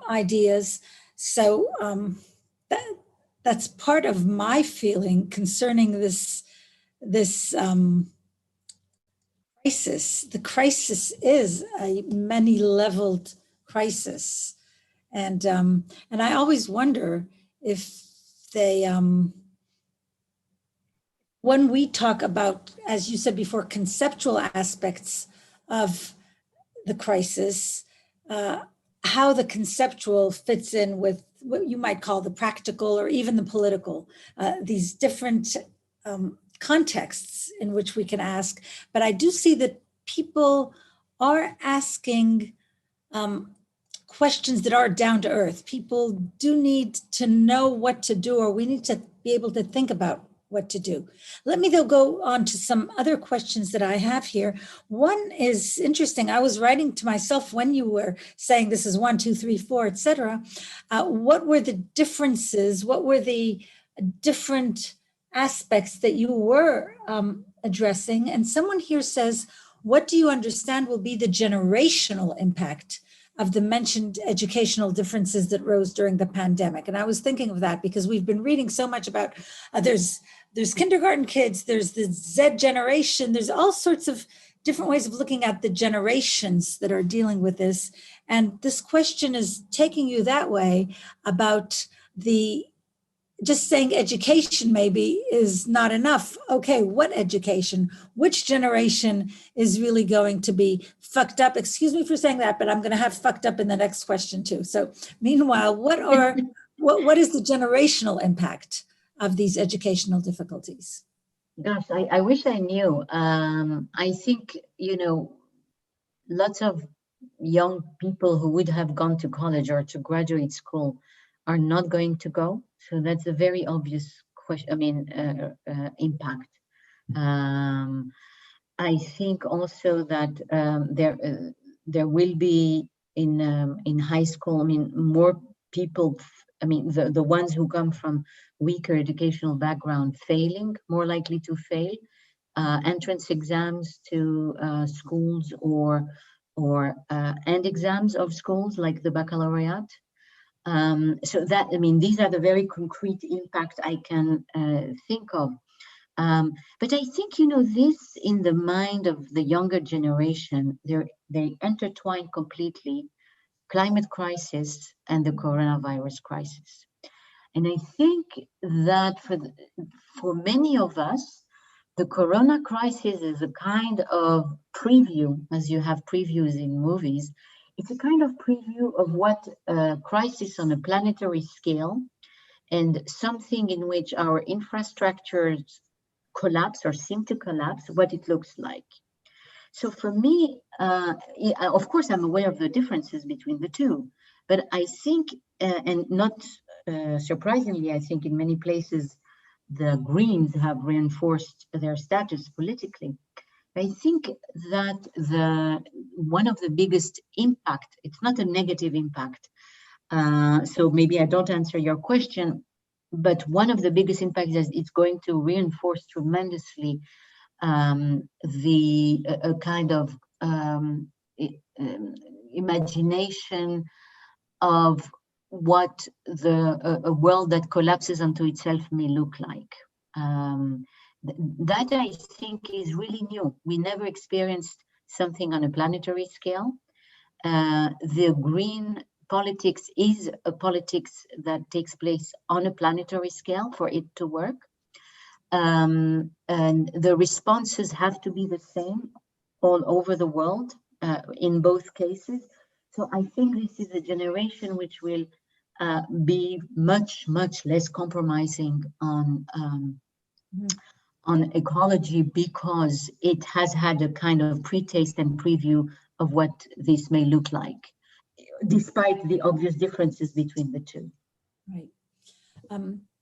ideas. So that's part of my feeling concerning this crisis. The crisis is a many-leveled crisis, and I always wonder if they, when we talk about, as you said before, conceptual aspects of the crisis, how the conceptual fits in with what you might call the practical or even the political, these different contexts in which we can ask. But I do see that people are asking questions that are down to earth. People do need to know what to do, or we need to be able to think about what to do. Let me though go on to some other questions that I have here. One is interesting. I was writing to myself when you were saying this is 1, 2, 3, 4, etc. What were the differences? What were the different aspects that you were addressing? And someone here says, what do you understand will be the generational impact of the mentioned educational differences that rose during the pandemic? And I was thinking of that because we've been reading so much about there's kindergarten kids, there's the Z generation, there's all sorts of different ways of looking at the generations that are dealing with this. And this question is taking you that way about just saying education maybe is not enough. Okay, what education? Which generation is really going to be fucked up? Excuse me for saying that, but I'm going to have fucked up in the next question too. So meanwhile, what is the generational impact of these educational difficulties? Gosh, I wish I knew. I think, you know, lots of young people who would have gone to college or to graduate school are not going to go. So that's a very obvious question. I mean, impact. I think also that there will be in high school, I mean, more people, I mean, the ones who come from weaker educational background failing, more likely to fail, entrance exams to schools or end exams of schools like the baccalaureate. So that, I mean, these are the very concrete impacts I can think of. But I think, you know, this in the mind of the younger generation, they intertwine completely, climate crisis and the coronavirus crisis. And I think that for many of us, the corona crisis is a kind of preview, as you have previews in movies. It's a kind of preview of what a crisis on a planetary scale and something in which our infrastructures collapse or seem to collapse, what it looks like. So for me, of course, I'm aware of the differences between the two, but I think, and not surprisingly, I think in many places, the Greens have reinforced their status politically. I think that one of the biggest impact, it's not a negative impact, so maybe I don't answer your question, but one of the biggest impacts is it's going to reinforce tremendously the kind of imagination of what a world that collapses onto itself may look like. That I think is really new. We never experienced something on a planetary scale. The green politics is a politics that takes place on a planetary scale for it to work. And the responses have to be the same all over the world in both cases. So I think this is a generation which will be much less compromising on ecology, because it has had a kind of pre-taste and preview of what this may look like, despite the obvious differences between the two. Right.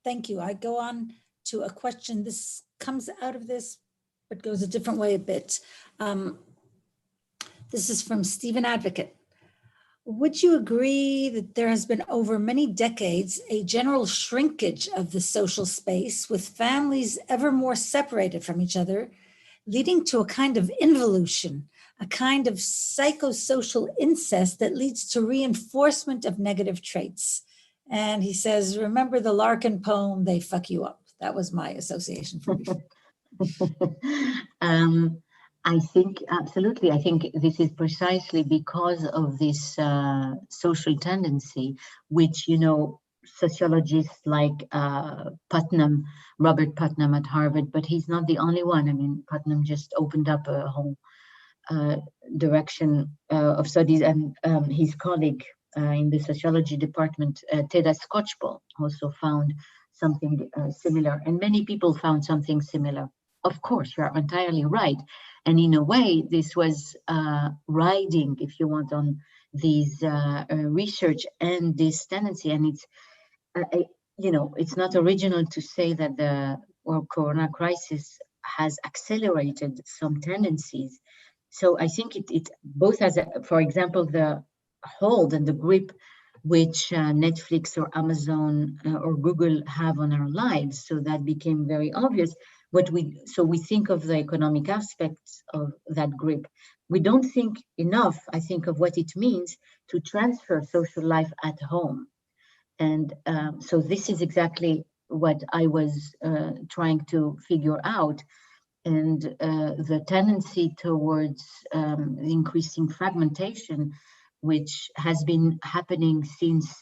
Thank you. I go on to a question. This comes out of this, but goes a different way a bit. This is from Stephen Advocate. Would you agree that there has been over many decades a general shrinkage of the social space, with families ever more separated from each other, leading to a kind of involution, a kind of psychosocial incest that leads to reinforcement of negative traits? And he says, remember the Larkin poem, They Fuck You Up. That was my association for before. I think, absolutely, I think this is precisely because of this social tendency, which, you know, sociologists like Robert Putnam at Harvard, but he's not the only one. I mean, Putnam just opened up a whole direction of studies, and his colleague in the sociology department, Teda Skocpol, also found something similar, and many people found something similar. Of course, you are entirely right. And in a way, this was riding, if you want, on these research and this tendency. And it's, you know, it's not original to say that the corona crisis has accelerated some tendencies. So I think it both has, for example, the hold and the grip which Netflix or Amazon or Google have on our lives. So that became very obvious. So we think of the economic aspects of that grip. We don't think enough, I think, of what it means to transfer social life at home. And so this is exactly what I was trying to figure out. And the tendency towards increasing fragmentation, which has been happening since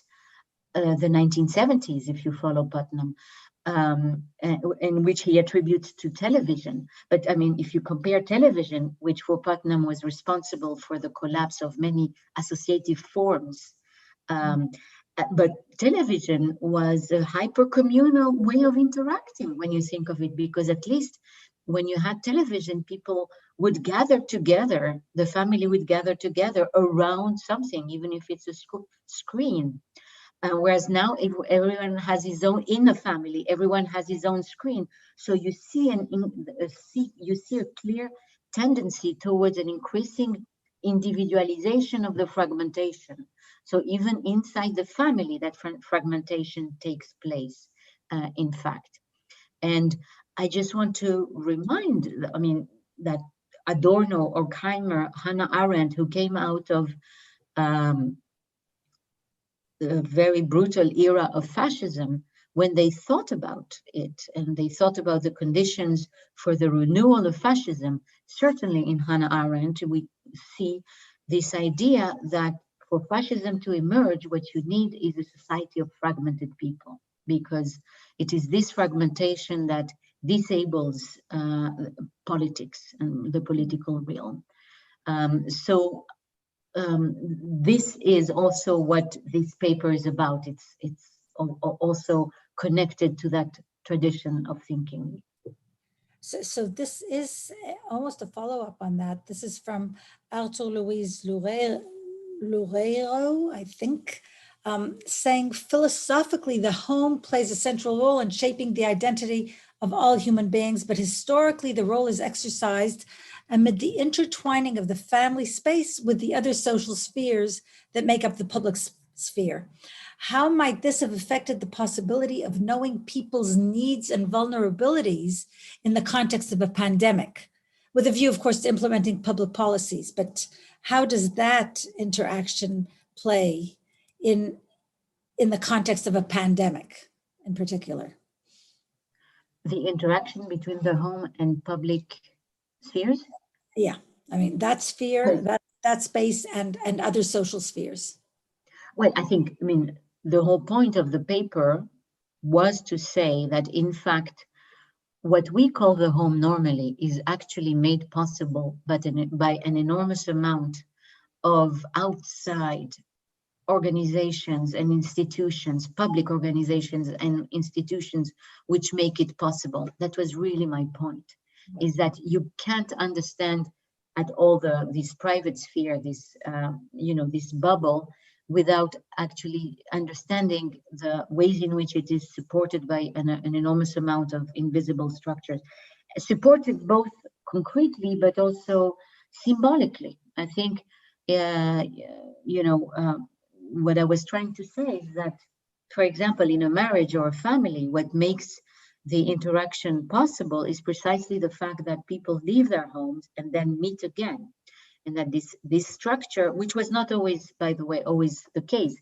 the 1970s, if you follow Putnam, and which he attributes to television. But I mean, if you compare television, which for Putnam was responsible for the collapse of many associative forms, but television was a hyper-communal way of interacting when you think of it, because at least when you had television, people would gather together, the family would gather together around something, even if it's a screen. Whereas now everyone has his own, in the family, everyone has his own screen. So you see a clear tendency towards an increasing individualization of the fragmentation. So even inside the family, that fragmentation takes place, in fact. And I just want to remind, that Adorno, Horkheimer, Hannah Arendt, who came out of the very brutal era of fascism, when they thought about it and they thought about the conditions for the renewal of fascism, certainly in Hannah Arendt, we see this idea that for fascism to emerge, what you need is a society of fragmented people, because it is this fragmentation that disables politics and the political realm. This is also what this paper is about. It's also connected to that tradition of thinking. So this is almost a follow-up on that. This is from Arthur Luis Loureiro, I think, saying philosophically the home plays a central role in shaping the identity of all human beings, but historically the role is exercised amid the intertwining of the family space with the other social spheres that make up the public sphere. How might this have affected the possibility of knowing people's needs and vulnerabilities in the context of a pandemic? With a view, of course, to implementing public policies, but how does that interaction play in the context of a pandemic in particular? The interaction between the home and public spheres? Yeah, I mean, that sphere, that space and other social spheres. Well, the whole point of the paper was to say that, in fact, what we call the home normally is actually made possible by an enormous amount of outside organizations and institutions, public organizations and institutions, which make it possible. That was really my point, is that you can't understand at all this private sphere, this bubble, without actually understanding the ways in which it is supported by an enormous amount of invisible structures, supported both concretely but also symbolically. I think, what I was trying to say is that, for example, in a marriage or a family, what makes the interaction possible is precisely the fact that people leave their homes and then meet again. And that this structure, which was not always, by the way, always the case,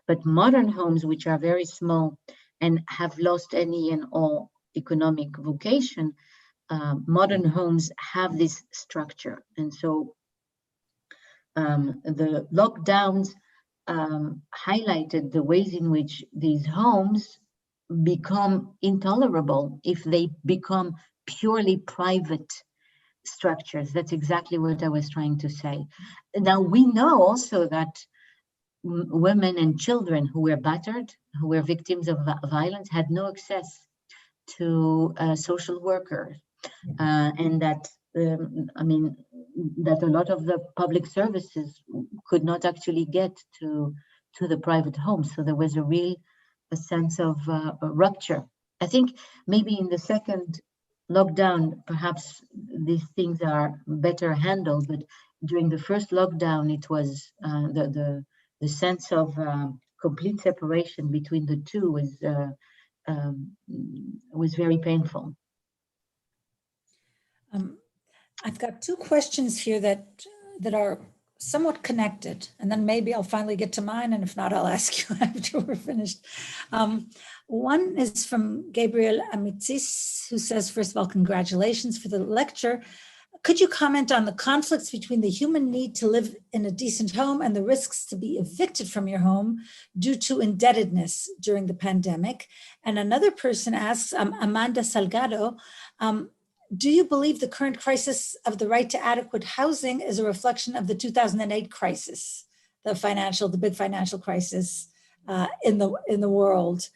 but modern homes, which are very small and have lost any and all economic vocation, modern homes have this structure. And so the lockdowns highlighted the ways in which these homes become intolerable if they become purely private structures. That's exactly what I was trying to say. Now, we know also that women and children who were battered, who were victims of violence, had no access to social workers, and that that a lot of the public services could not actually get to the private homes. So there was a sense of a rupture. I think maybe in the second lockdown, perhaps these things are better handled, but during the first lockdown, it was the sense of complete separation between the two was very painful. I've got two questions here that are somewhat connected, and then maybe I'll finally get to mine, and if not, I'll ask you after we're finished. One is from Gabriel Amitzis, who says, first of all, congratulations for the lecture. Could you comment on the conflicts between the human need to live in a decent home and the risks to be evicted from your home due to indebtedness during the pandemic? And another person asks, Amanda Salgado, do you believe the current crisis of the right to adequate housing is a reflection of the 2008 crisis, the big financial crisis in the world?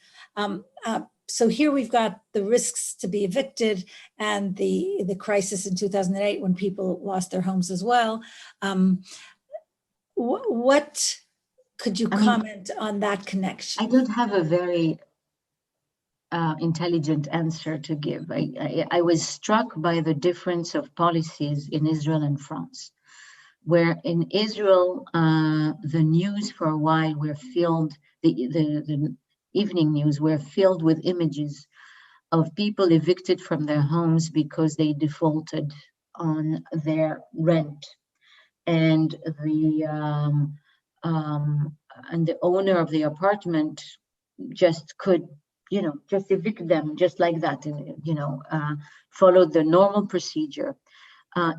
so here we've got the risks to be evicted and the crisis in 2008 when people lost their homes as well. What could you comment on that connection? I don't have a very intelligent answer to give. I was struck by the difference of policies in Israel and France, where in Israel, the news for a while were filled, the evening news were filled with images of people evicted from their homes because they defaulted on their rent. And the owner of the apartment just could, just evict them just like that, and, followed the normal procedure.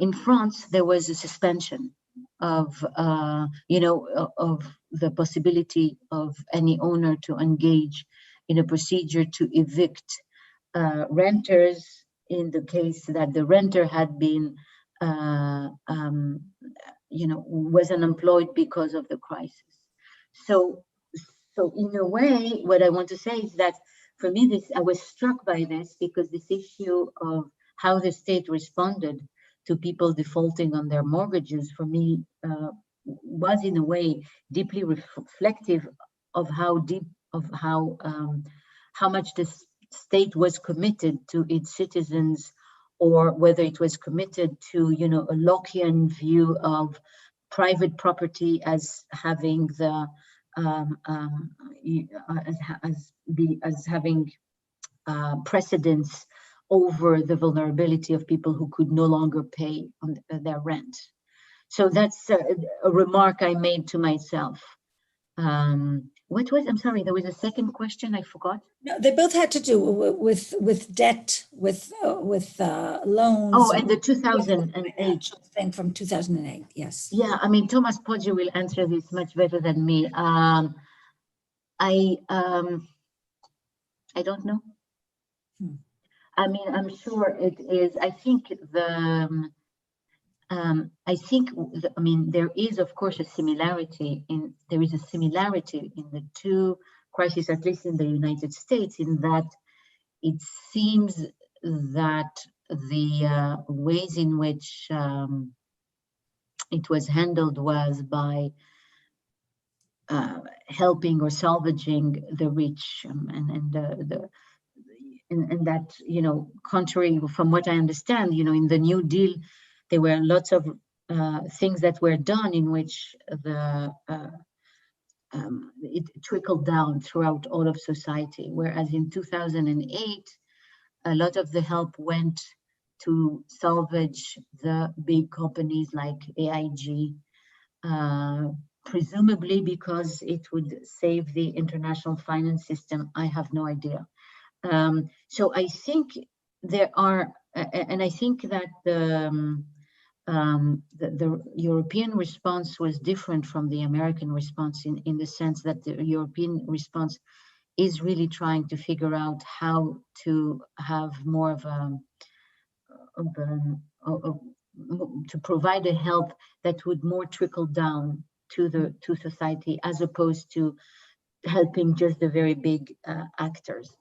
In France, there was a suspension of, of the possibility of any owner to engage in a procedure to evict renters in the case that the renter had been, was unemployed because of the crisis. So in a way, what I want to say is that for me, I was struck by this because this issue of how the state responded to people defaulting on their mortgages, for me, was in a way deeply reflective of how much the state was committed to its citizens, or whether it was committed to, a Lockean view of private property as having the as having precedence over the vulnerability of people who could no longer pay on their rent. So that's a remark I made to myself. What was, I'm sorry, there was a second question I forgot. No, they both had to do with debt, with loans. Oh, and the 2008 thing from 2008, yes. Yeah, I mean, Thomas Pogge will answer this much better than me. I don't know. I mean, I'm sure it is. I think there is, of course, a similarity in the two crises, at least in the United States, in that it seems that the ways in which it was handled was by helping or salvaging the rich, and that, contrary from what I understand, in the New Deal, there were lots of things that were done in which it trickled down throughout all of society, whereas in 2008, a lot of the help went to salvage the big companies like AIG, presumably because it would save the international finance system. I have no idea. So I think there are, and I think that the European response was different from the American response in the sense that the European response is really trying to figure out how to have more of to provide a help that would more trickle down to society, as opposed to helping just the very big actors.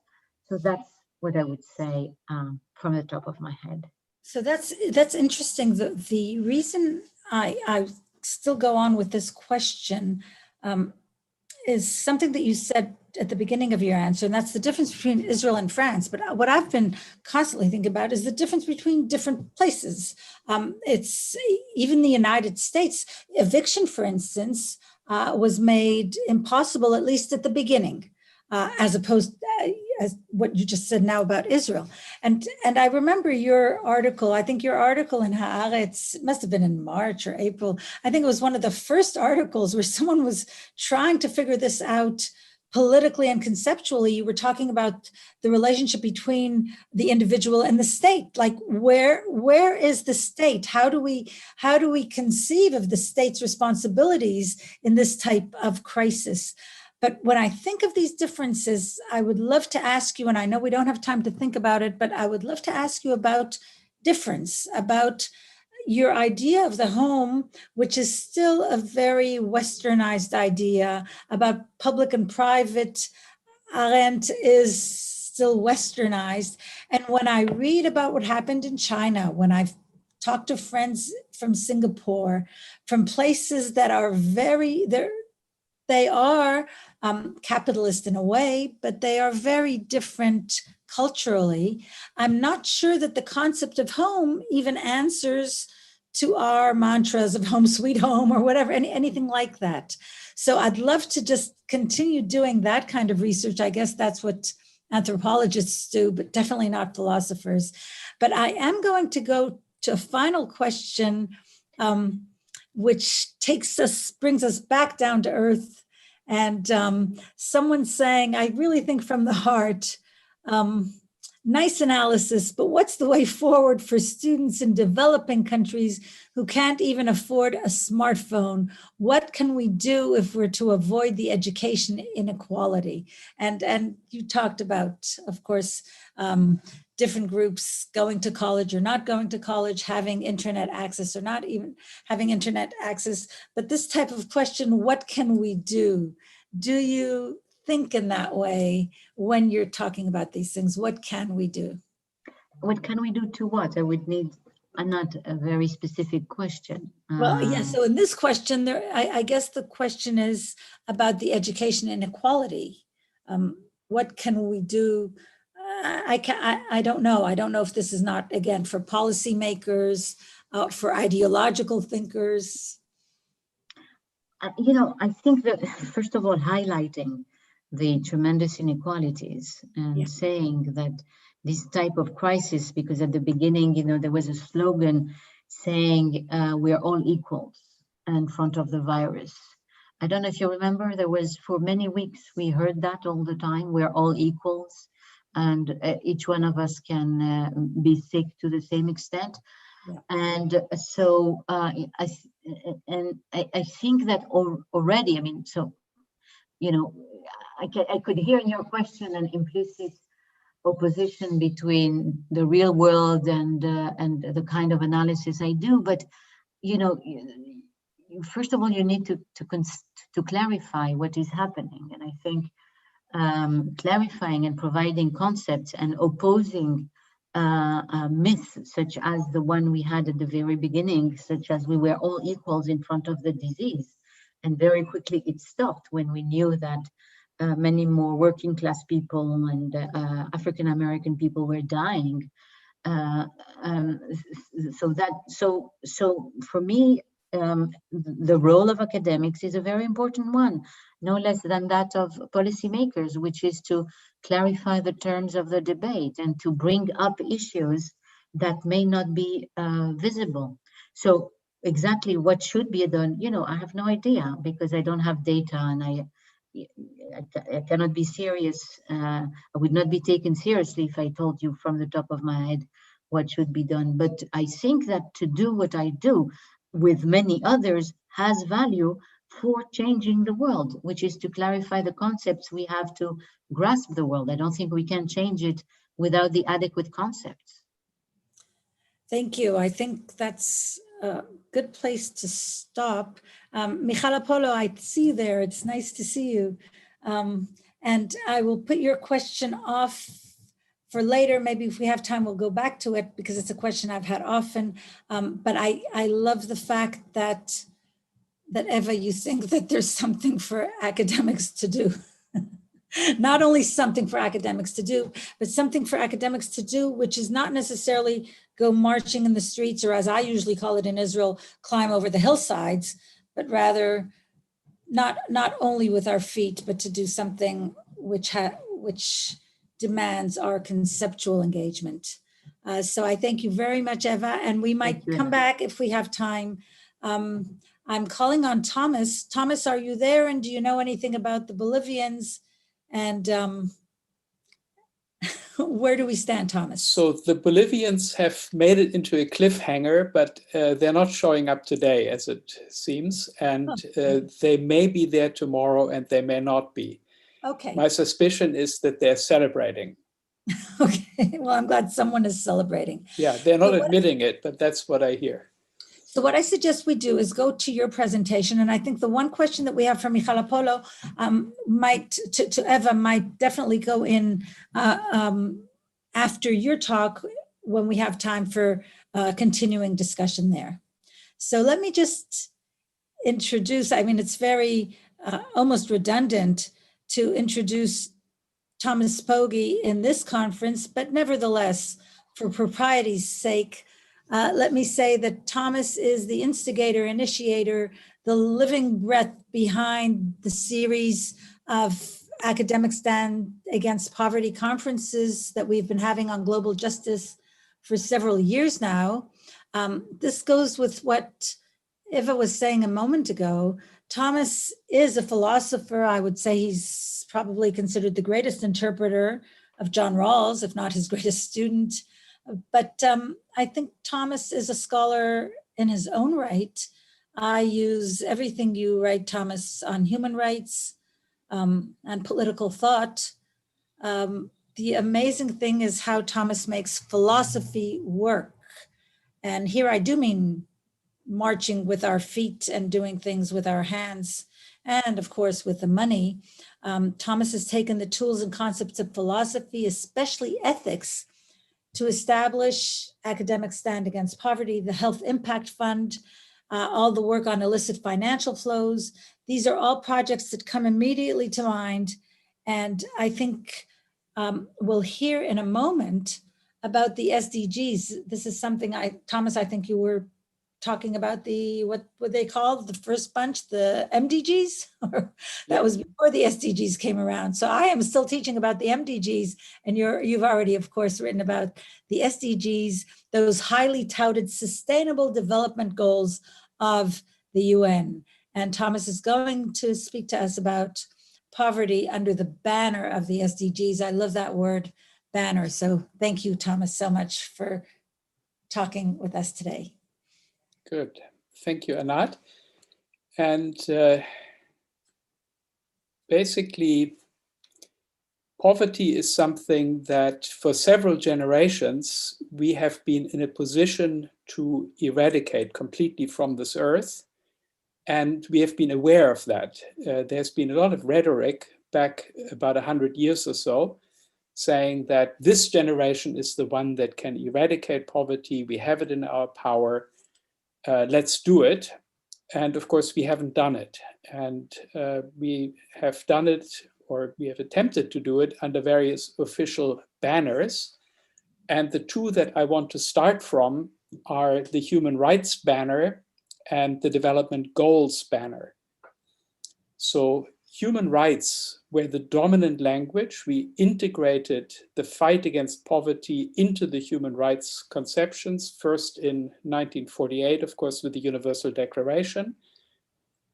So that's what I would say from the top of my head. So that's interesting. The reason I still go on with this question is something that you said at the beginning of your answer, and that's the difference between Israel and France. But what I've been constantly thinking about is the difference between different places. It's even the United States. Eviction, for instance, was made impossible, at least at the beginning, as opposed as what you just said now about Israel. And I remember your article, I think your article in Haaretz, it must have been in March or April. I think it was one of the first articles where someone was trying to figure this out politically and conceptually. You were talking about the relationship between the individual and the state. Like, where is the state? How do we conceive of the state's responsibilities in this type of crisis? But when I think of these differences, I would love to ask you, and I know we don't have time to think about it, but I would love to ask you about difference, about your idea of the home, which is still a very westernized idea, about public and private. Arendt is still westernized. And when I read about what happened in China, when I've talked to friends from Singapore, from places that are they are capitalist in a way, but they are very different culturally. I'm not sure that the concept of home even answers to our mantras of home sweet home or whatever, anything like that. So I'd love to just continue doing that kind of research. I guess that's what anthropologists do, but definitely not philosophers. But I am going to go to a final question, which brings us back down to earth. And someone saying, I really think from the heart, nice analysis, but what's the way forward for students in developing countries who can't even afford a smartphone? What can we do if we're to avoid the education inequality? And you talked about, of course, different groups going to college or not going to college, having internet access or not even having internet access. But this type of question, what can we do? Do you think in that way when you're talking about these things? What can we do? What can we do to what? I would need Anat a very specific question. Well, yeah, so in this question, I guess the question is about the education inequality. What can we do? I don't know. I don't know if this is not, again, for policymakers, for ideological thinkers. I think that, first of all, highlighting the tremendous inequalities and saying that this type of crisis, because at the beginning, there was a slogan saying we're all equals in front of the virus. I don't know if you remember, there was, for many weeks, we heard that all the time, we're all equals, and each one of us can be sick to the same extent. Yeah. And so I think that already, I could hear in your question an implicit opposition between the real world and the kind of analysis I do. But first of all, you need to clarify what is happening, and I think clarifying and providing concepts and opposing myths such as the one we had at the very beginning, such as we were all equals in front of the disease, and very quickly it stopped when we knew that many more working class people and African American people were dying. So for me, the role of academics is a very important one, no less than that of policymakers, which is to clarify the terms of the debate and to bring up issues that may not be visible. So exactly what should be done, I have no idea, because I don't have data, and I cannot be serious. I would not be taken seriously if I told you from the top of my head what should be done. But I think that to do what I do with many others has value for changing the world, which is to clarify the concepts we have to grasp the world. I don't think we can change it without the adequate concepts. Thank you. I think that's a good place to stop. Michal Apollo, I see you there. It's nice to see you. And I will put your question off for later. Maybe if we have time, we'll go back to it, because it's a question I've had often. But I love the fact that Eva, you think that there's something for academics to do. Not only something for academics to do, but something for academics to do, which is not necessarily go marching in the streets, or as I usually call it in Israel, climb over the hillsides, but rather not only with our feet, but to do something which demands our conceptual engagement. So I thank you very much, Eva, and we might come back if we have time. I'm calling on Thomas. Thomas, are you there? And do you know anything about the Bolivians? And where do we stand, Thomas? So the Bolivians have made it into a cliffhanger, but they're not showing up today, as it seems. And they may be there tomorrow, and they may not be. Okay. My suspicion is that they're celebrating. Okay. Well, I'm glad someone is celebrating. Yeah, they're not admitting it, but that's what I hear. So what I suggest we do is go to your presentation. And I think the one question that we have from Michal Apollo to Eva might definitely go in after your talk when we have time for continuing discussion there. So let me just introduce, I mean, it's very almost redundant to introduce Thomas Pogge in this conference, but nevertheless, for propriety's sake, let me say that Thomas is the instigator, initiator, the living breath behind the series of academic stand against poverty conferences that we've been having on global justice for several years now. This goes with what Eva was saying a moment ago. Thomas is a philosopher. I would say he's probably considered the greatest interpreter of John Rawls, if not his greatest student. But I think Thomas is a scholar in his own right. I use everything you write, Thomas, on human rights and political thought. The amazing thing is how Thomas makes philosophy work. And here I do mean marching with our feet and doing things with our hands, and of course with the money. Thomas has taken the tools and concepts of philosophy, especially ethics, to establish academic stand against poverty, the Health Impact Fund, all the work on illicit financial flows. These are all projects that come immediately to mind. And I think we'll hear in a moment about the SDGs. This is something Thomas, I think you were talking about what would they call the first bunch, the MDGs? That was before the SDGs came around. So I am still teaching about the MDGs, and you've already, of course, written about the SDGs, those highly touted sustainable development goals of the UN. And Thomas is going to speak to us about poverty under the banner of the SDGs. I love that word, banner. So thank you, Thomas, so much for talking with us today. Good. Thank you, Anat. And basically, poverty is something that for several generations, we have been in a position to eradicate completely from this earth. And we have been aware of that. There's been a lot of rhetoric back about 100 years or so, saying that this generation is the one that can eradicate poverty. We have it in our power. Let's do it. And of course, we haven't done it. And we have done it, or we have attempted to do it under various official banners. And the two that I want to start from are the Human Rights banner and the Development Goals banner. So human rights were the dominant language. We integrated the fight against poverty into the human rights conceptions, first in 1948, of course, with the Universal Declaration,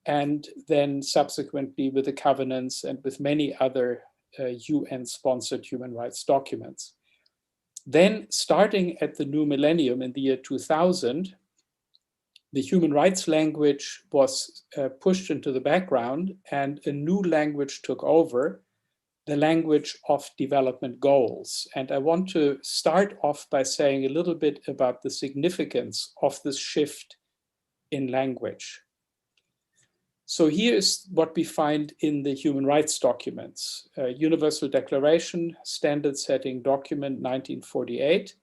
and then subsequently with the covenants and with many other UN-sponsored human rights documents. Then, starting at the new millennium in the year 2000, the human rights language was pushed into the background, and a new language took over, the language of development goals. And I want to start off by saying a little bit about the significance of this shift in language. So here is what we find in the human rights documents. Universal Declaration, standard setting document 1948.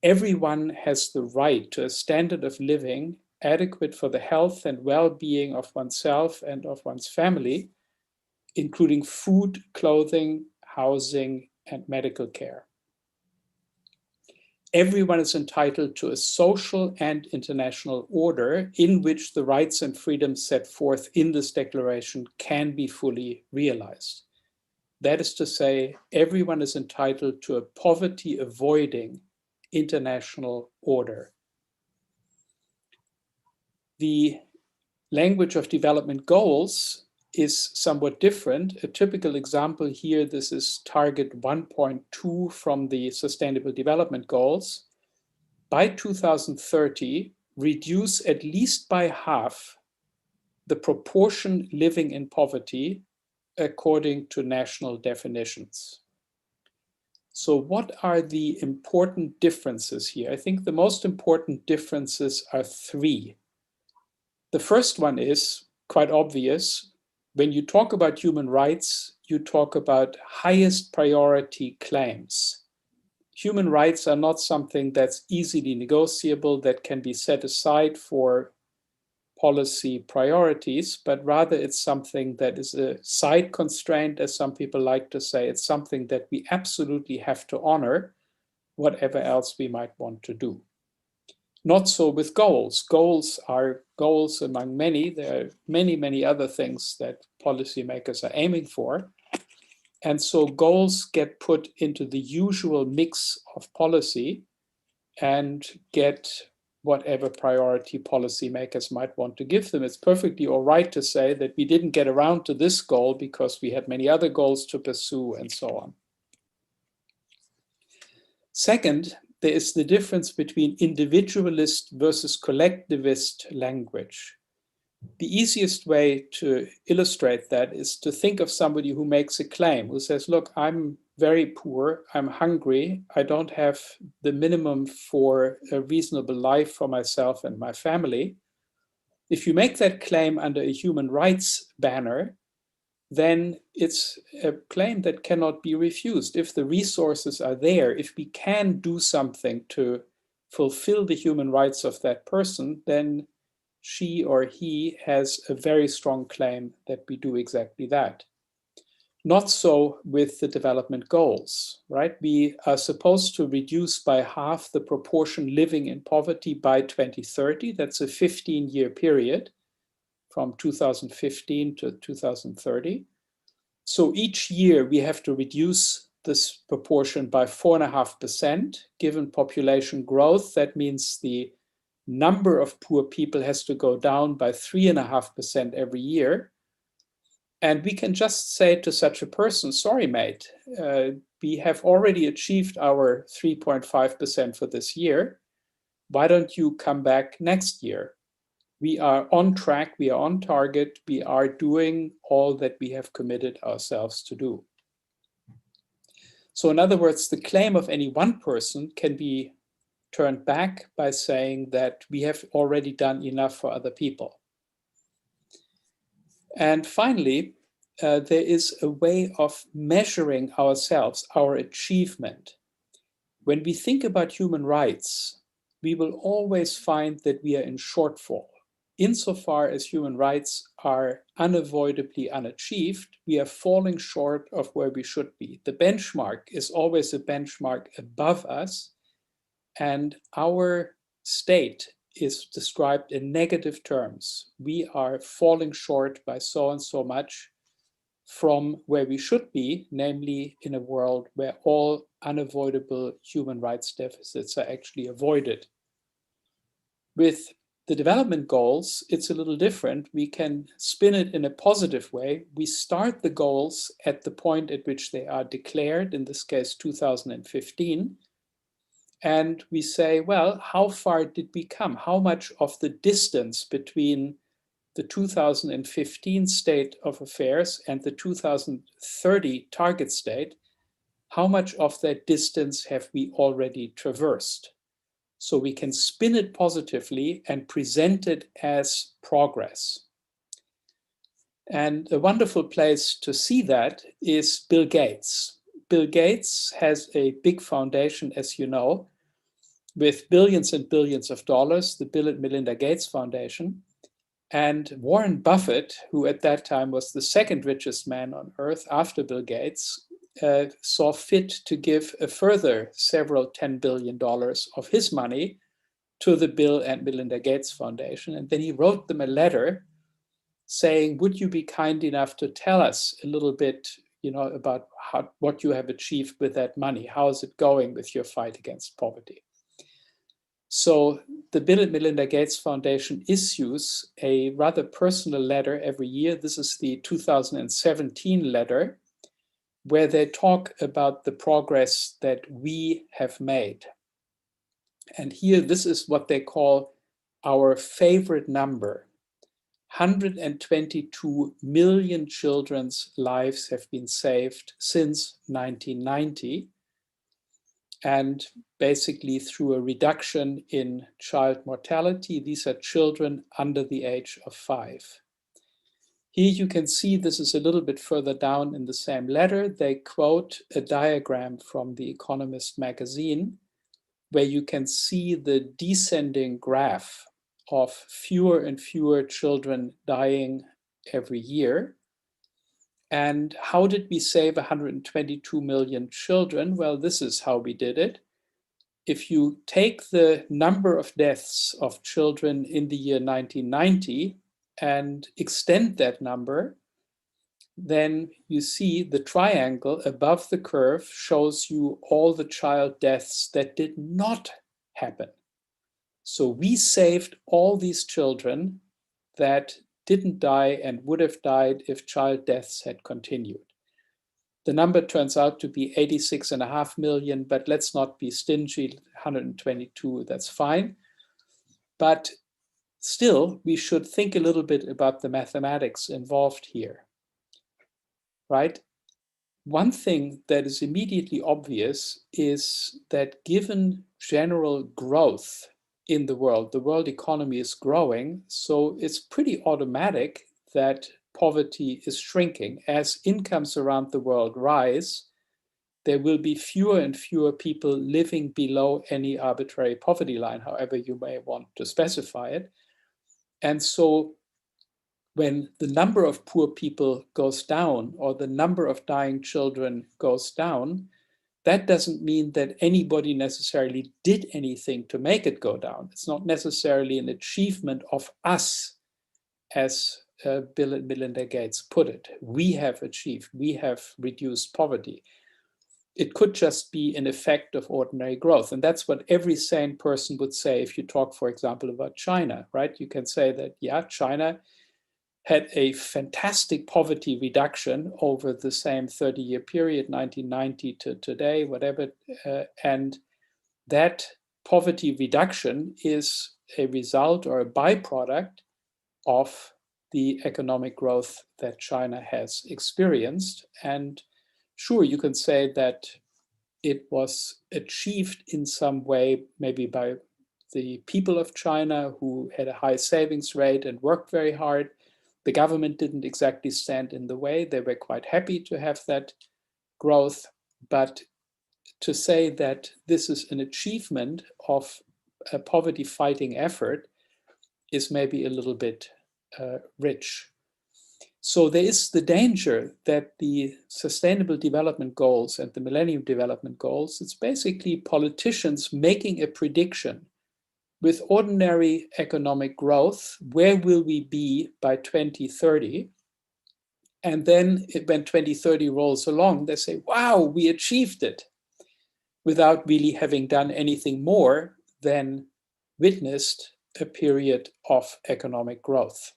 Everyone has the right to a standard of living adequate for the health and well-being of oneself and of one's family, including food, clothing, housing, and medical care. Everyone is entitled to a social and international order in which the rights and freedoms set forth in this declaration can be fully realized. That is to say, everyone is entitled to a poverty-avoiding international order. The language of development goals is somewhat different. A typical example here, this is target 1.2 from the Sustainable Development Goals. By 2030, reduce at least by half the proportion living in poverty according to national definitions. So what are the important differences here? I think the most important differences are three. The first one is quite obvious. When you talk about human rights, you talk about highest priority claims. Human rights are not something that's easily negotiable, that can be set aside for policy priorities, but rather it's something that is a side constraint, as some people like to say. It's something that we absolutely have to honor, whatever else we might want to do. Not so with goals. Goals are goals among many. There are many, many other things that policymakers are aiming for. And so goals get put into the usual mix of policy and get whatever priority policymakers might want to give them. It's perfectly all right to say that we didn't get around to this goal because we had many other goals to pursue and so on. Second, there is the difference between individualist versus collectivist language. The easiest way to illustrate that is to think of somebody who makes a claim, who says, look, I'm very poor, I'm hungry, I don't have the minimum for a reasonable life for myself and my family. If you make that claim under a human rights banner, then it's a claim that cannot be refused. If the resources are there, if we can do something to fulfill the human rights of that person, then she or he has a very strong claim that we do exactly that. Not so with the development goals, right? We are supposed to reduce by half the proportion living in poverty by 2030. That's a 15-year period from 2015 to 2030. So each year we have to reduce this proportion by 4.5%. Given population growth, that means the number of poor people has to go down by 3.5% every year. And we can just say to such a person, sorry, mate, we have already achieved our 3.5% for this year. Why don't you come back next year? We are on track, we are on target, we are doing all that we have committed ourselves to do. So in other words, the claim of any one person can be turned back by saying that we have already done enough for other people. And finally, there is a way of measuring ourselves, our achievement. When we think about human rights, we will always find that we are in shortfall. Insofar as human rights are unavoidably unachieved, we are falling short of where we should be. The benchmark is always a benchmark above us, and our state is described in negative terms. We are falling short by so and so much from where we should be, namely in a world where all unavoidable human rights deficits are actually avoided. With the development goals, it's a little different. We can spin it in a positive way. We start the goals at the point at which they are declared, in this case 2015, and we say, well, how far did we come? How much of the distance between the 2015 state of affairs and the 2030 target state, how much of that distance have we already traversed? So we can spin it positively and present it as progress. And a wonderful place to see that is Bill Gates. Bill Gates has a big foundation, as you know, with billions and billions of dollars, the Bill and Melinda Gates Foundation. And Warren Buffett, who at that time was the second richest man on earth after Bill Gates, saw fit to give a further several $10 billion of his money to the Bill and Melinda Gates Foundation. And then he wrote them a letter saying, would you be kind enough to tell us a little bit, about what you have achieved with that money? How is it going with your fight against poverty? So the Bill and Melinda Gates Foundation issues a rather personal letter every year. This is the 2017 letter, where they talk about the progress that we have made. And here, this is what they call our favorite number. 122 million children's lives have been saved since 1990. and basically through a reduction in child mortality. These are children under the age of 5. Here you can see, this is a little bit further down in the same letter, they quote a diagram from The Economist magazine, where you can see the descending graph of fewer and fewer children dying every year. And how did we save 122 million children? Well, this is how we did it. If you take the number of deaths of children in the year 1990 and extend that number, then you see the triangle above the curve shows you all the child deaths that did not happen. So we saved all these children that didn't die and would have died if child deaths had continued. The number turns out to be 86.5 million, but let's not be stingy, 122, that's fine. But still, we should think a little bit about the mathematics involved here, right? One thing that is immediately obvious is that given general growth in the world economy is growing, so it's pretty automatic that poverty is shrinking. As incomes around the world rise, there will be fewer and fewer people living below any arbitrary poverty line, however you may want to specify it. And so when the number of poor people goes down or the number of dying children goes down, that doesn't mean that anybody necessarily did anything to make it go down. It's not necessarily an achievement of us, as Bill and Melinda Gates put it. We have achieved, we have reduced poverty. It could just be an effect of ordinary growth. And that's what every sane person would say if you talk, for example, about China, right? You can say that, yeah, China had a fantastic poverty reduction over the same 30-year period, 1990 to today, whatever. And that poverty reduction is a result or a byproduct of the economic growth that China has experienced. And sure, you can say that it was achieved in some way, maybe by the people of China who had a high savings rate and worked very hard. The government didn't exactly stand in the way. They were quite happy to have that growth. But to say that this is an achievement of a poverty fighting effort is maybe a little bit rich. So there is the danger that the Sustainable Development Goals and the Millennium Development Goals, it's basically politicians making a prediction with ordinary economic growth, where will we be by 2030? And then when 2030 rolls along, they say, wow, we achieved it, without really having done anything more than witnessed a period of economic growth.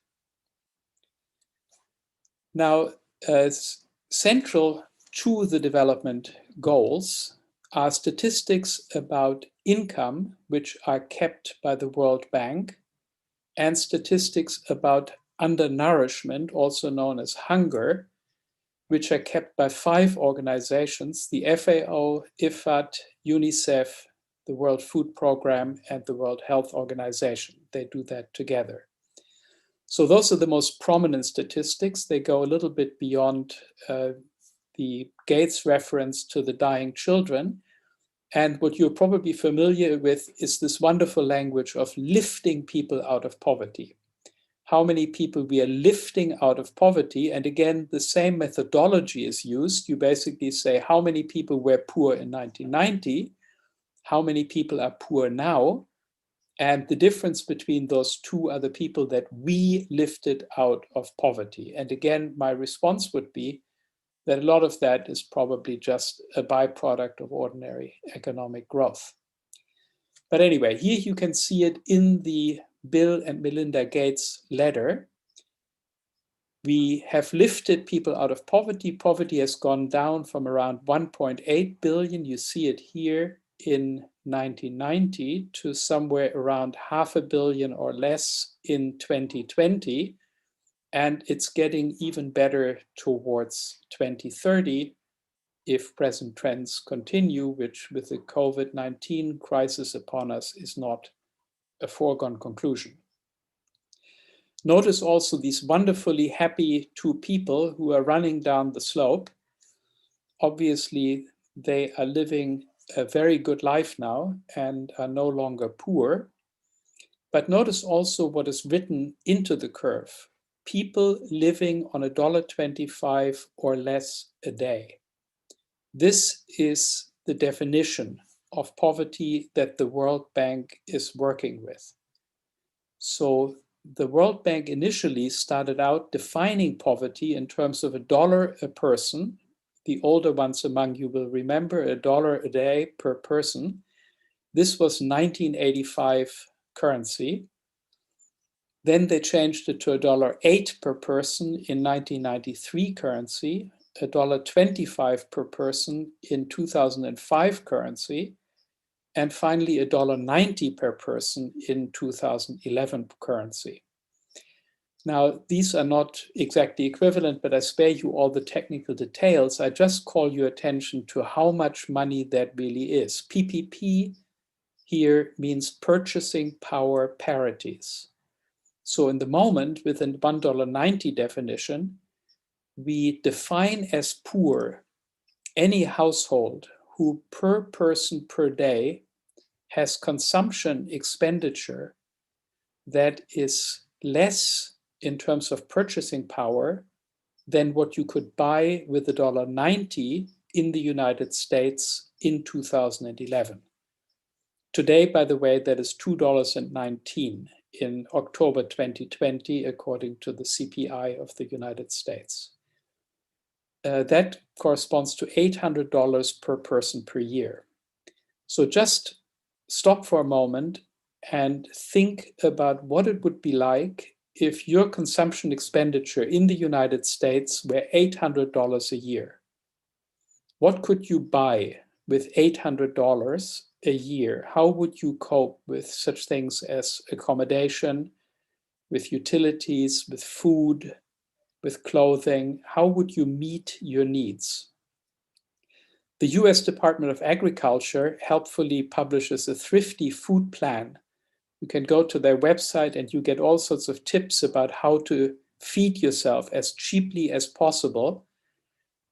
Now, central to the development goals are statistics about income, which are kept by the World Bank, and statistics about undernourishment, also known as hunger, which are kept by 5 organizations: the FAO, IFAD, UNICEF, the World Food Program, and the World Health Organization. They do that together. So those are the most prominent statistics. They go a little bit beyond the Gates reference to the dying children. And what you're probably familiar with is this wonderful language of lifting people out of poverty. How many people we are lifting out of poverty. And again, the same methodology is used. You basically say how many people were poor in 1990, how many people are poor now, and the difference between those two are the people that we lifted out of poverty. And again, my response would be that a lot of that is probably just a byproduct of ordinary economic growth. But anyway, here you can see it in the Bill and Melinda Gates letter. We have lifted people out of poverty. Poverty has gone down from around 1.8 billion, you see it here, in 1990 to somewhere around 500 million or less in 2020. And it's getting even better towards 2030 if present trends continue, which with the COVID-19 crisis upon us is not a foregone conclusion. Notice also these wonderfully happy two people who are running down the slope. Obviously, they are living a very good life now and are no longer poor. But notice also what is written into the curve. People living on $1.25 or less a day. This is the definition of poverty that the World Bank is working with. So the World Bank initially started out defining poverty in terms of $1 a person. The older ones among you will remember $1 a day per person. This was 1985 currency. Then they changed it to $1.08 per person in 1993 currency, $1.25 per person in 2005 currency, and finally $1.90 per person in 2011 currency. Now, these are not exactly equivalent, but I spare you all the technical details. I just call your attention to how much money that really is. PPP here means purchasing power parities. So in the moment, with a $1.90 definition, we define as poor any household who per person per day has consumption expenditure that is less in terms of purchasing power than what you could buy with $1.90 in the United States in 2011. Today, by the way, that is $2.19 in October 2020, according to the CPI of the United States. That corresponds to $800 per person per year. So just stop for a moment and think about what it would be like if your consumption expenditure in the United States were $800 a year. What could you buy with $800 a year? How would you cope with such things as accommodation, with utilities, with food, with clothing? How would you meet your needs? The US Department of Agriculture helpfully publishes a thrifty food plan. You can go to their website and you get all sorts of tips about how to feed yourself as cheaply as possible.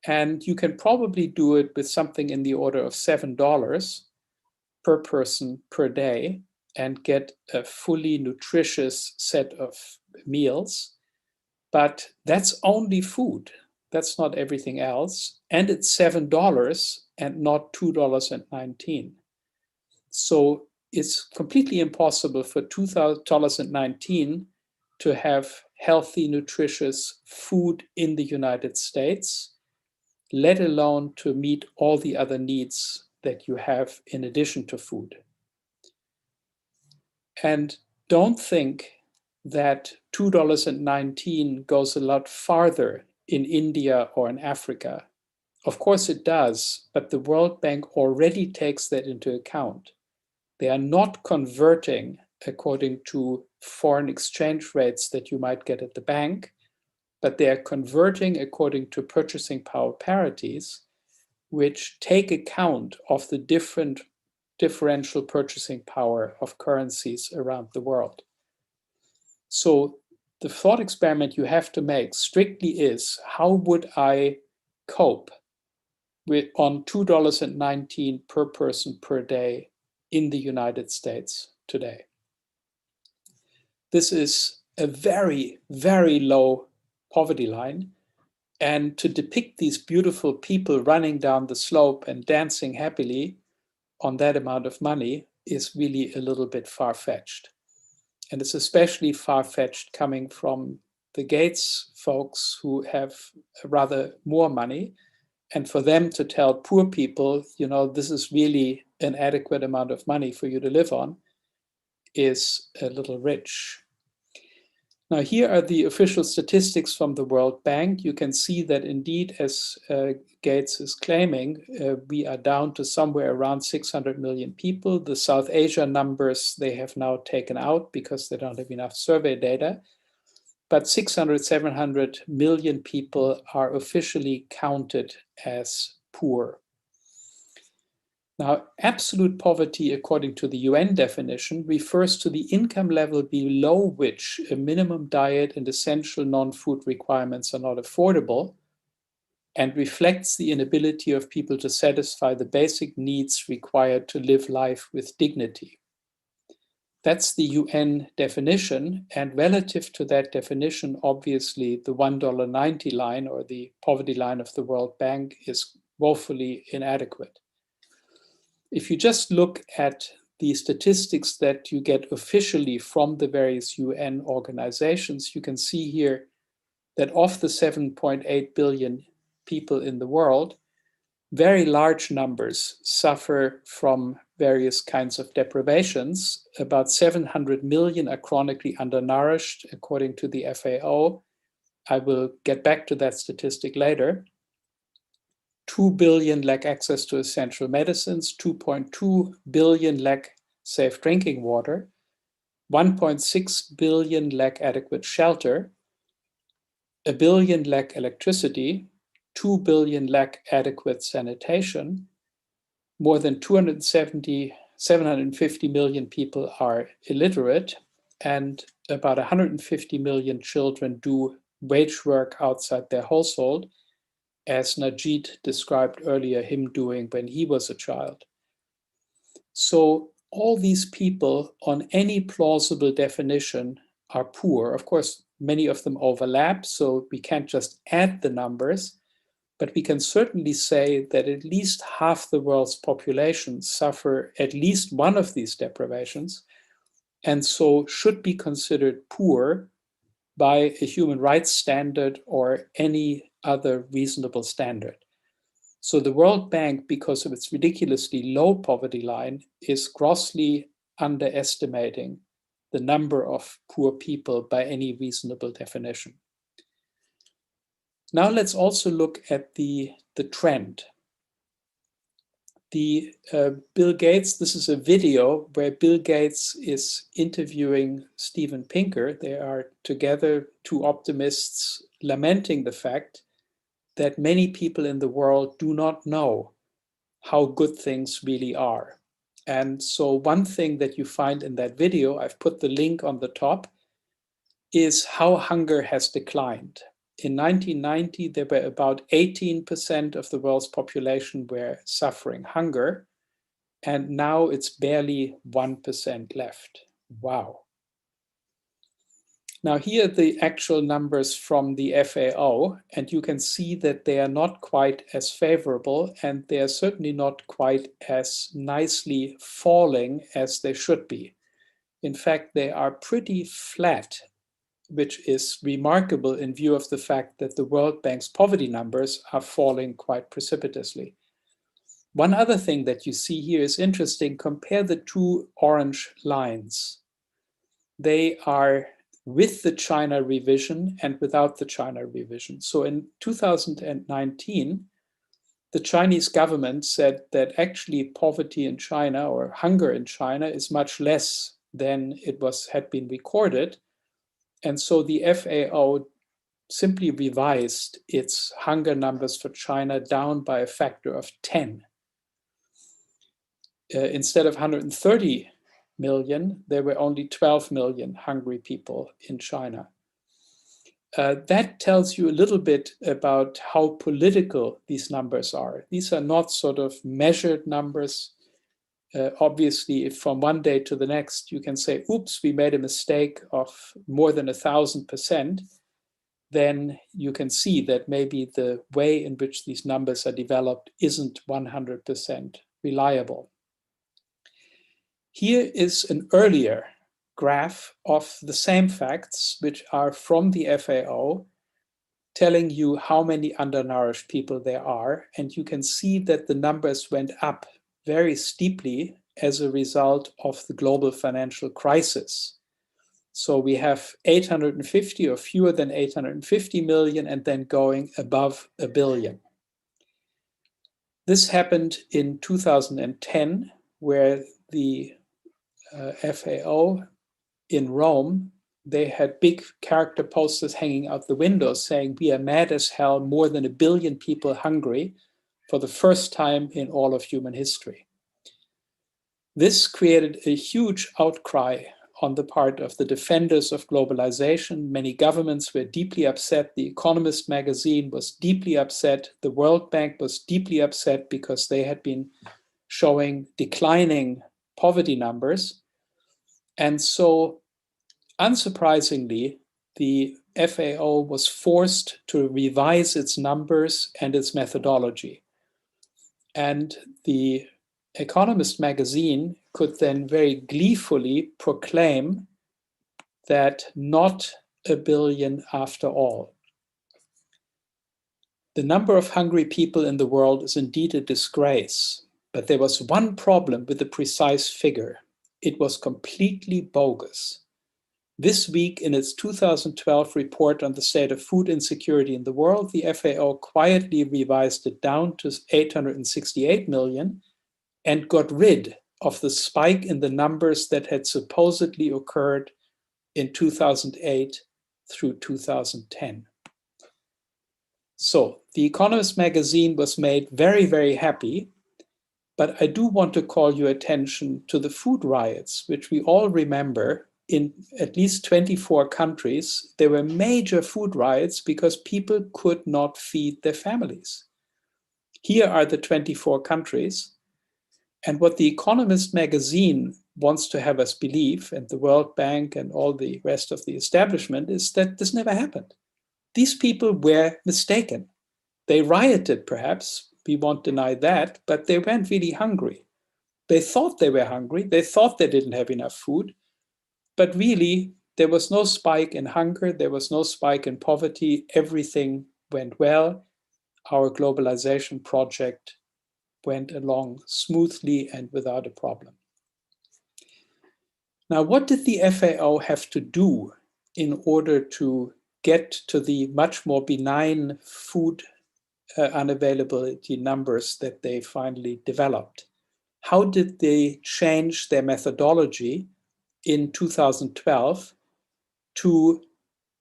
And you can probably do it with something in the order of $7 per person per day and get a fully nutritious set of meals. But that's only food. That's not everything else. And it's $7 and not $2.19. So it's completely impossible for $2.19 to have healthy, nutritious food in the United States, let alone to meet all the other needs that you have in addition to food. And don't think that $2.19 goes a lot farther in India or in Africa. Of course it does, but the World Bank already takes that into account. They are not converting according to foreign exchange rates that you might get at the bank, but they are converting according to purchasing power parities, which take account of the differential purchasing power of currencies around the world. So the thought experiment you have to make strictly is, how would I cope on $2.19 per person per day in the United States today? This is a very, very low poverty line. And to depict these beautiful people running down the slope and dancing happily on that amount of money is really a little bit far-fetched. And it's especially far-fetched coming from the Gates folks who have rather more money. And for them to tell poor people, you know, this is really an adequate amount of money for you to live on is a little rich. Now, here are the official statistics from the World Bank. You can see that indeed, as Gates is claiming, we are down to somewhere around 600 million people. The South Asia numbers they have now taken out because they don't have enough survey data. But 600, 700 million people are officially counted as poor. Now, absolute poverty, according to the UN definition, refers to the income level below which a minimum diet and essential non-food requirements are not affordable, and reflects the inability of people to satisfy the basic needs required to live life with dignity. That's the UN definition, and relative to that definition, obviously, the $1.90 line, or the poverty line of the World Bank, is woefully inadequate. If you just look at the statistics that you get officially from the various UN organizations, you can see here that of the 7.8 billion people in the world, very large numbers suffer from various kinds of deprivations. About 700 million are chronically undernourished, according to the FAO. I will get back to that statistic later. 2 billion lack access to essential medicines, 2.2 billion lack safe drinking water, 1.6 billion lack adequate shelter, 1 billion lack electricity, 2 billion lack adequate sanitation, more than 750 million people are illiterate, and about 150 million children do wage work outside their household, as Najid described earlier him doing when he was a child. So all these people, on any plausible definition, are poor. Of course, many of them overlap, so we can't just add the numbers, but we can certainly say that at least half the world's population suffer at least one of these deprivations, and so should be considered poor by a human rights standard or any other reasonable standard. So the World Bank, because of its ridiculously low poverty line, is grossly underestimating the number of poor people by any reasonable definition. Now let's also look at the trend. Bill Gates, this is a video where Bill Gates is interviewing Steven Pinker. They are together, two optimists, lamenting the fact that many people in the world do not know how good things really are. And so one thing that you find in that video, I've put the link on the top, is how hunger has declined. In 1990, there were about 18% of the world's population were suffering hunger, and now it's barely 1% left. Wow. Now here are the actual numbers from the FAO, and you can see that they are not quite as favorable, and they are certainly not quite as nicely falling as they should be. In fact, they are pretty flat, which is remarkable in view of the fact that the World Bank's poverty numbers are falling quite precipitously. One other thing that you see here is interesting. Compare the two orange lines. They are with the China revision and without the China revision. So in 2019, the Chinese government said that actually poverty in China, or hunger in China, is much less than it had been recorded. And so the FAO simply revised its hunger numbers for China down by a factor of 10. Instead of 130 million, there were only 12 million hungry people in China. That tells you a little bit about how political these numbers are. These are not sort of measured numbers. Obviously, if from one day to the next you can say, oops, we made a mistake of more than 1,000%, then you can see that maybe the way in which these numbers are developed isn't 100% reliable. Here is an earlier graph of the same facts, which are from the FAO, telling you how many undernourished people there are. And you can see that the numbers went up very steeply as a result of the global financial crisis. So we have 850 or fewer than 850 million, and then going above 1 billion. This happened in 2010, where the FAO in Rome, they had big character posters hanging out the windows saying, we are mad as hell, more than 1 billion people hungry, for the first time in all of human history. This created a huge outcry on the part of the defenders of globalization. Many governments were deeply upset. The Economist magazine was deeply upset. The World Bank was deeply upset because they had been showing declining poverty numbers. And so, unsurprisingly, the FAO was forced to revise its numbers and its methodology. And the Economist magazine could then very gleefully proclaim that not a billion after all. The number of hungry people in the world is indeed a disgrace, but there was one problem with the precise figure. It was completely bogus. This week, in its 2012 report on the state of food insecurity in the world, the FAO quietly revised it down to 868 million and got rid of the spike in the numbers that had supposedly occurred in 2008 through 2010. So the Economist magazine was made very, very happy, but I do want to call your attention to the food riots, which we all remember. In at least 24 countries, there were major food riots because people could not feed their families. Here are the 24 countries. And what the Economist magazine wants to have us believe, and the World Bank and all the rest of the establishment, is that this never happened. These people were mistaken. They rioted, perhaps, we won't deny that, but they weren't really hungry. They thought they were hungry. They thought they didn't have enough food. But really, there was no spike in hunger. There was no spike in poverty. Everything went well. Our globalization project went along smoothly and without a problem. Now, what did the FAO have to do in order to get to the much more benign food unavailability numbers that they finally developed? How did they change their methodology in 2012 to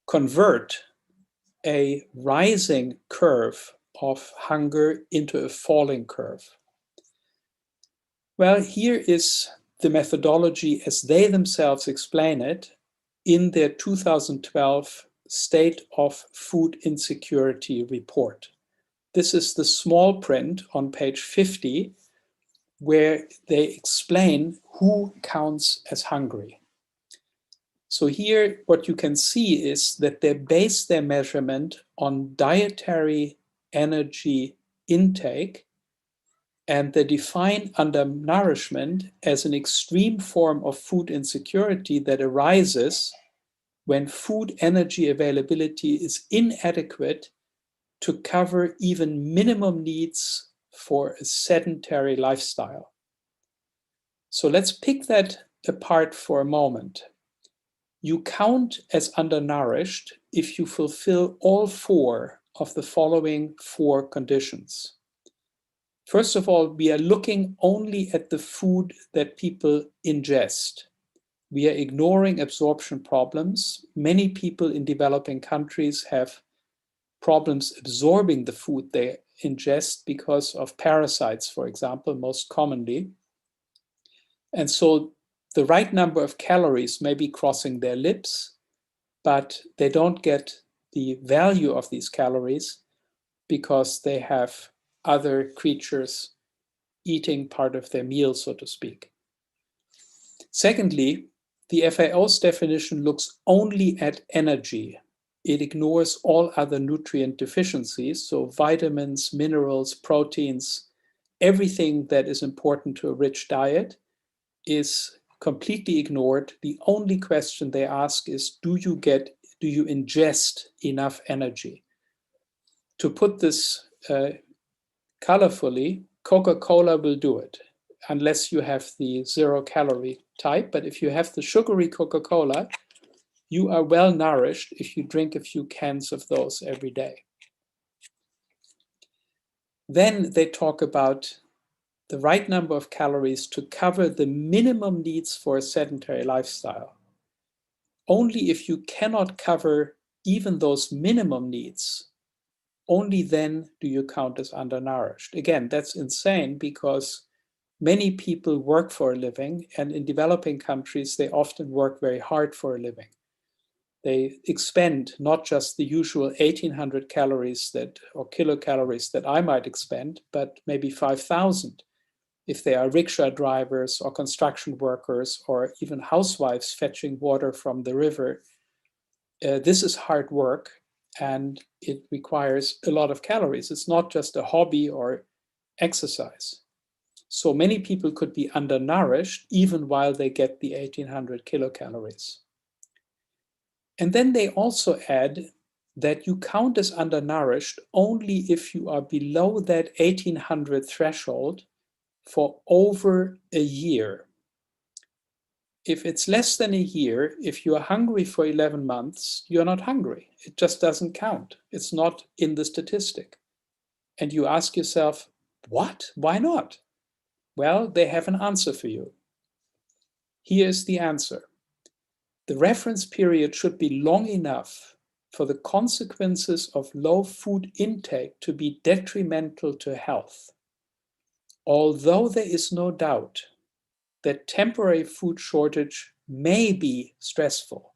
convert a rising curve of hunger into a falling curve? Well, here is the methodology as they themselves explain it in their 2012 State of Food Insecurity report. This is the small print on page 50, where they explain who counts as hungry. So here, what you can see is that they base their measurement on dietary energy intake, and they define undernourishment as an extreme form of food insecurity that arises when food energy availability is inadequate to cover even minimum needs for a sedentary lifestyle. So let's pick that apart for a moment. You count as undernourished if you fulfill all four of the following four conditions. First of all, we are looking only at the food that people ingest. We are ignoring absorption problems. Many people in developing countries have problems absorbing the food they ingest because of parasites, for example, most commonly. And so the right number of calories may be crossing their lips, but they don't get the value of these calories because they have other creatures eating part of their meal, so to speak. Secondly, the FAO's definition looks only at energy. It ignores all other nutrient deficiencies, so vitamins, minerals, proteins, everything that is important to a rich diet is completely ignored. The only question they ask is, do you ingest enough energy? To put this colorfully, Coca-Cola will do it, unless you have the 0-calorie type. But if you have the sugary Coca-Cola, you are well nourished if you drink a few cans of those every day. Then they talk about the right number of calories to cover the minimum needs for a sedentary lifestyle. Only if you cannot cover even those minimum needs only then do you count as undernourished. Again, that's insane because many people work for a living, and in developing countries, they often work very hard for a living. They expend not just the usual 1,800 calories or kilocalories that I might expend, but maybe 5,000 if they are rickshaw drivers or construction workers or even housewives fetching water from the river. This is hard work and it requires a lot of calories. It's not just a hobby or exercise. So many people could be undernourished even while they get the 1,800 kilocalories. And then they also add that you count as undernourished only if you are below that 1,800 threshold for over a year. If it's less than a year, if you are hungry for 11 months, you're not hungry. It just doesn't count. It's not in the statistic. And you ask yourself, what? Why not? Well, they have an answer for you. Here's the answer. The reference period should be long enough for the consequences of low food intake to be detrimental to health. Although there is no doubt that temporary food shortage may be stressful,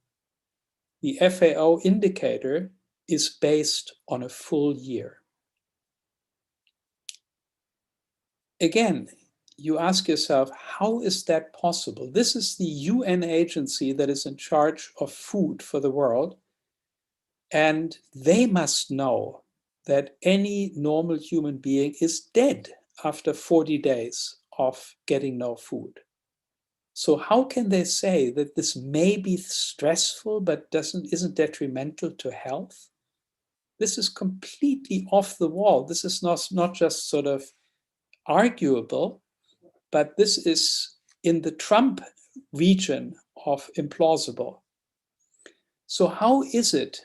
the FAO indicator is based on a full year. Again, you ask yourself, how is that possible? This is the UN agency that is in charge of food for the world, and they must know that any normal human being is dead after 40 days of getting no food. So how can they say that this may be stressful but isn't detrimental to health? This is completely off the wall. This is not just sort of arguable, but this is in the Trump region of implausible. So how is it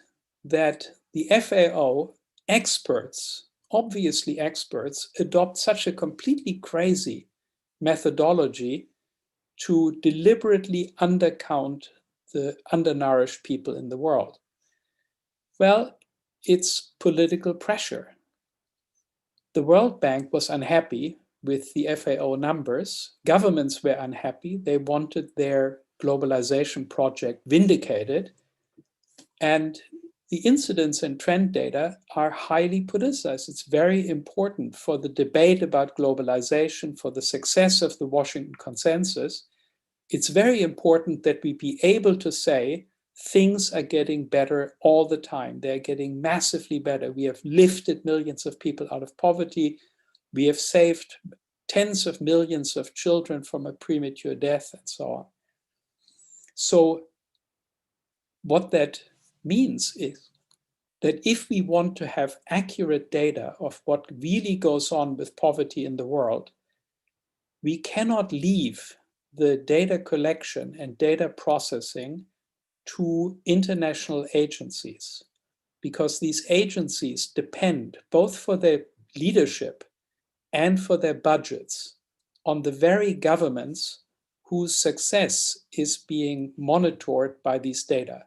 that the FAO experts, obviously experts, adopt such a completely crazy methodology to deliberately undercount the undernourished people in the world? Well, it's political pressure. The World Bank was unhappy with the FAO numbers. Governments were unhappy. They wanted their globalization project vindicated. And the incidence and trend data are highly politicized. It's very important for the debate about globalization, for the success of the Washington Consensus. It's very important that we be able to say things are getting better all the time. They're getting massively better. We have lifted millions of people out of poverty. We have saved tens of millions of children from a premature death and so on. So what that means is that if we want to have accurate data of what really goes on with poverty in the world, we cannot leave the data collection and data processing to international agencies, because these agencies depend both for their leadership and for their budgets on the very governments whose success is being monitored by these data.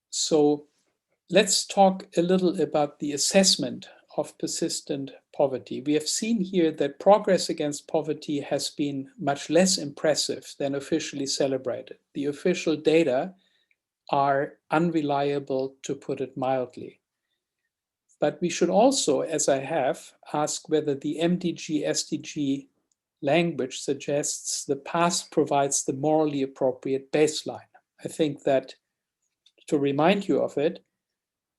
So let's talk a little about the assessment of persistent poverty. We have seen here that progress against poverty has been much less impressive than officially celebrated. The official data are unreliable, to put it mildly. But we should also, as I have, ask whether the MDG SDG language suggests the past provides the morally appropriate baseline. I think that, to remind you of it,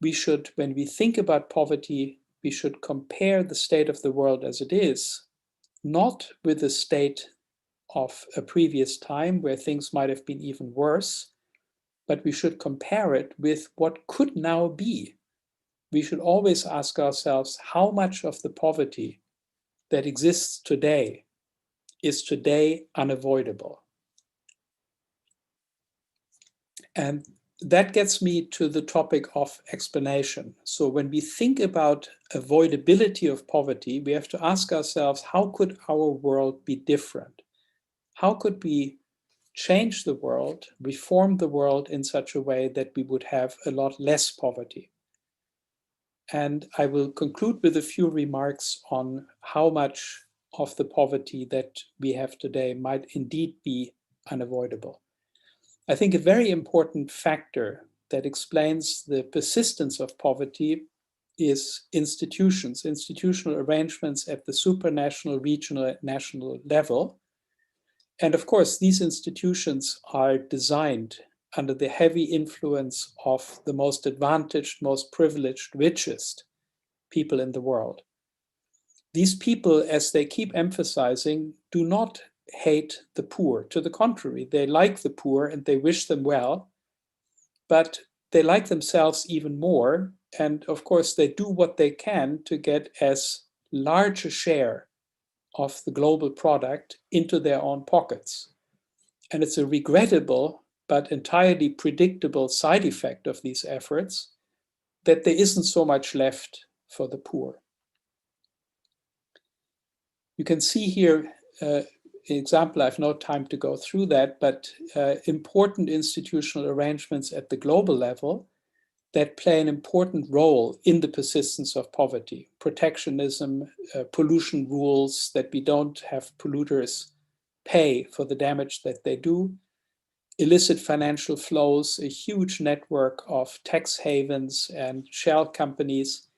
we should, when we think about poverty, we should compare the state of the world as it is, not with the state of a previous time where things might have been even worse, but we should compare it with what could now be. We should always ask ourselves, how much of the poverty that exists today is today unavoidable? And that gets me to the topic of explanation. So when we think about avoidability of poverty, we have to ask ourselves, how could our world be different? How could we change the world, reform the world in such a way that we would have a lot less poverty. And I will conclude with a few remarks on how much of the poverty that we have today might indeed be unavoidable. I think a very important factor that explains the persistence of poverty is institutions, institutional arrangements at the supranational, regional, and national level. And of course, these institutions are designed under the heavy influence of the most advantaged, most privileged, richest people in the world. These people, as they keep emphasizing, do not hate the poor. To the contrary, they like the poor and they wish them well, but they like themselves even more. And of course, they do what they can to get as large a share of the global product into their own pockets. And it's a regrettable but entirely predictable side effect of these efforts that there isn't so much left for the poor. You can see here an example. I have no time to go through that, but important institutional arrangements at the global level that play an important role in the persistence of poverty. Protectionism, pollution rules, that we don't have polluters pay for the damage that they do, illicit financial flows, a huge network of tax havens and shell companies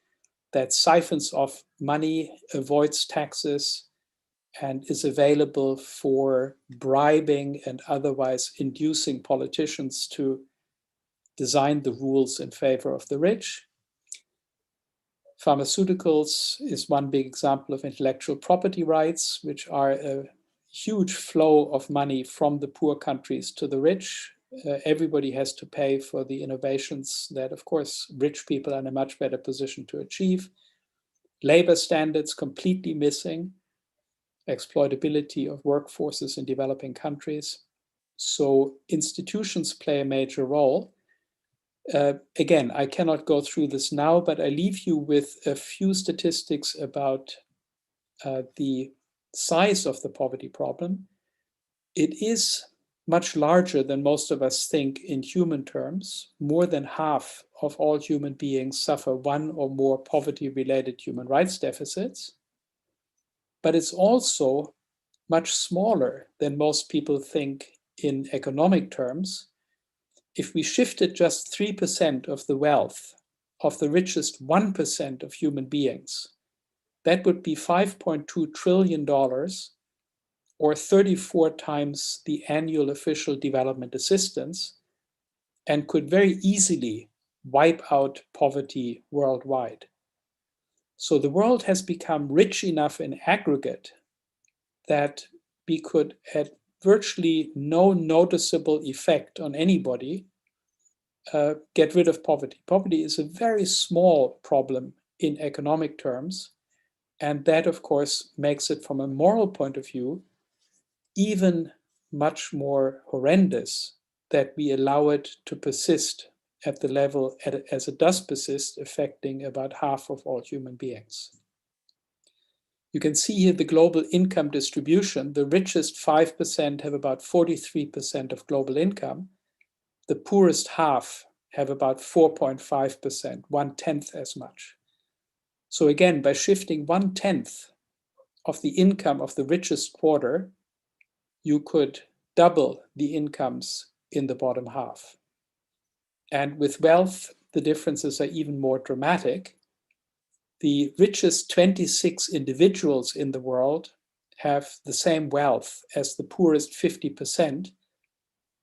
that siphons off money, avoids taxes, and is available for bribing and otherwise inducing politicians to design the rules in favor of the rich. Pharmaceuticals is one big example of intellectual property rights, which are a huge flow of money from the poor countries to the rich. Everybody has to pay for the innovations that, of course, rich people are in a much better position to achieve. Labor standards completely missing, exploitability of workforces in developing countries. So institutions play a major role. Again, I cannot go through this now, but I leave you with a few statistics about the size of the poverty problem. It is much larger than most of us think in human terms. More than half of all human beings suffer one or more poverty-related human rights deficits. But it's also much smaller than most people think in economic terms. If we shifted just 3% of the wealth of the richest 1% of human beings, that would be $5.2 trillion, or 34 times the annual official development assistance, and could very easily wipe out poverty worldwide. So the world has become rich enough in aggregate that we could, at virtually no noticeable effect on anybody, get rid of poverty. Poverty is a very small problem in economic terms, and that, of course, makes it, from a moral point of view, even much more horrendous that we allow it to persist at the level as it does persist, affecting about half of all human beings. You can see here the global income distribution. The richest 5% have about 43% of global income. The poorest half have about 4.5%, 1/10 as much. So again, by shifting 1/10 of the income of the richest quarter, you could double the incomes in the bottom half. And with wealth, the differences are even more dramatic. The richest 26 individuals in the world have the same wealth as the poorest 50%.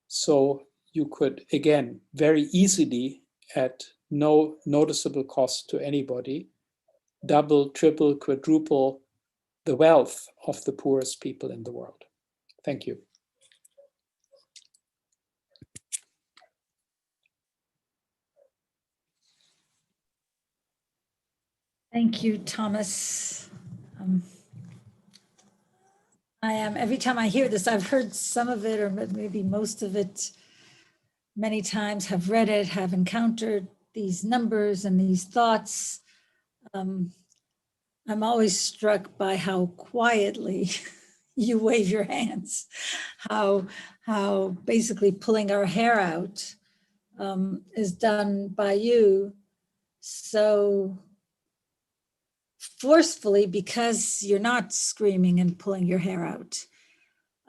So you could, again, very easily, at no noticeable cost to anybody, double, triple, quadruple the wealth of the poorest people in the world. Thank you. Thank you, Thomas. Every time I hear this, I've heard some of it, or maybe most of it, many times, have read it, have encountered these numbers and these thoughts. I'm always struck by how quietly you wave your hands, how basically pulling our hair out is done by you so forcefully because you're not screaming and pulling your hair out.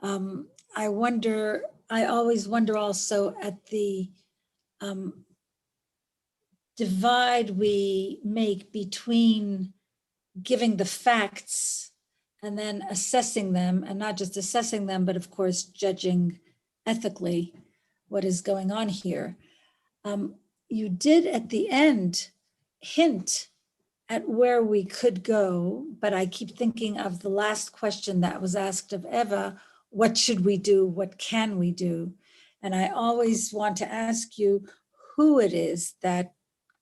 I always wonder also at the divide we make between giving the facts and then assessing them, and not just assessing them, but of course, judging ethically what is going on here. You did at the end hint at where we could go, but I keep thinking of the last question that was asked of Eva, what should we do? What can we do? And I always want to ask you who it is that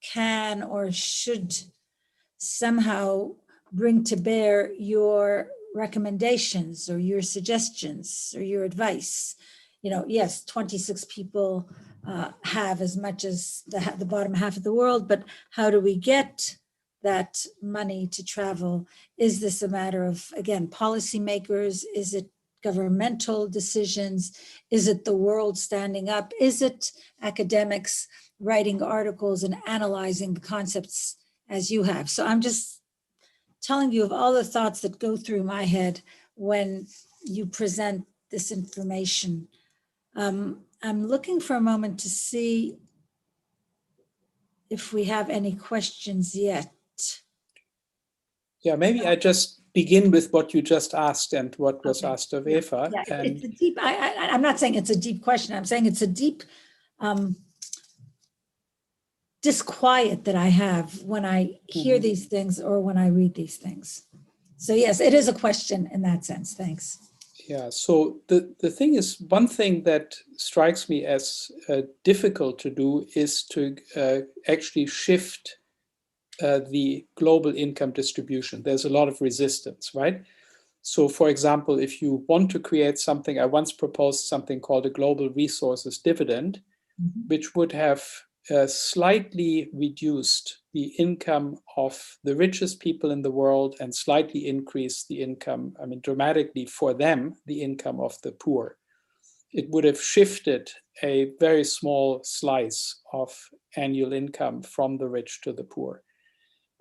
can or should somehow bring to bear your recommendations or your suggestions or your advice. Yes, 26 people have as much as the bottom half of the world, but how do we get that money to travel? Is this a matter of, again, policymakers? Is it governmental decisions? Is it the world standing up? Is it academics writing articles and analyzing the concepts as you have? So I'm just telling you of all the thoughts that go through my head when you present this information. I'm looking for a moment to see if we have any questions yet. Yeah, maybe I just begin with what you just asked and what was asked of Eva. Yeah, it's a deep, I'm not saying it's a deep question. I'm saying it's a deep disquiet that I have when I hear these things or when I read these things. So yes, it is a question in that sense. Thanks. Yeah, so the thing is, one thing that strikes me as difficult to do is to actually shift the global income distribution. There's a lot of resistance, right? So for example, if you want to create something, I once proposed something called a global resources dividend, which would have slightly reduced the income of the richest people in the world and slightly increased the income, dramatically for them, the income of the poor. It would have shifted a very small slice of annual income from the rich to the poor.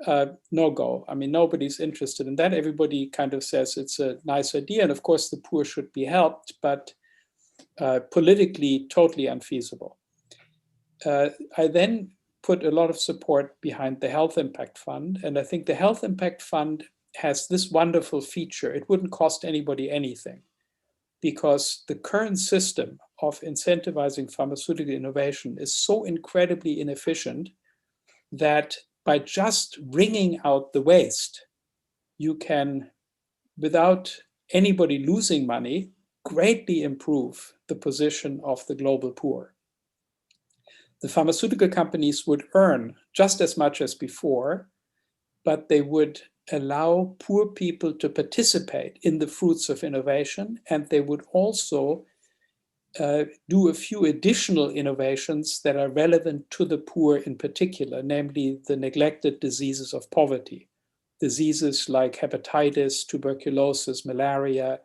No go. Nobody's interested in that. Everybody kind of says it's a nice idea. And of course, the poor should be helped, but politically totally unfeasible. I then put a lot of support behind the Health Impact Fund. And I think the Health Impact Fund has this wonderful feature. It wouldn't cost anybody anything because the current system of incentivizing pharmaceutical innovation is so incredibly inefficient that by just wringing out the waste, you can, without anybody losing money, greatly improve the position of the global poor. The pharmaceutical companies would earn just as much as before, but they would allow poor people to participate in the fruits of innovation, and they would also do a few additional innovations that are relevant to the poor in particular, namely the neglected diseases of poverty, diseases like hepatitis, tuberculosis, malaria,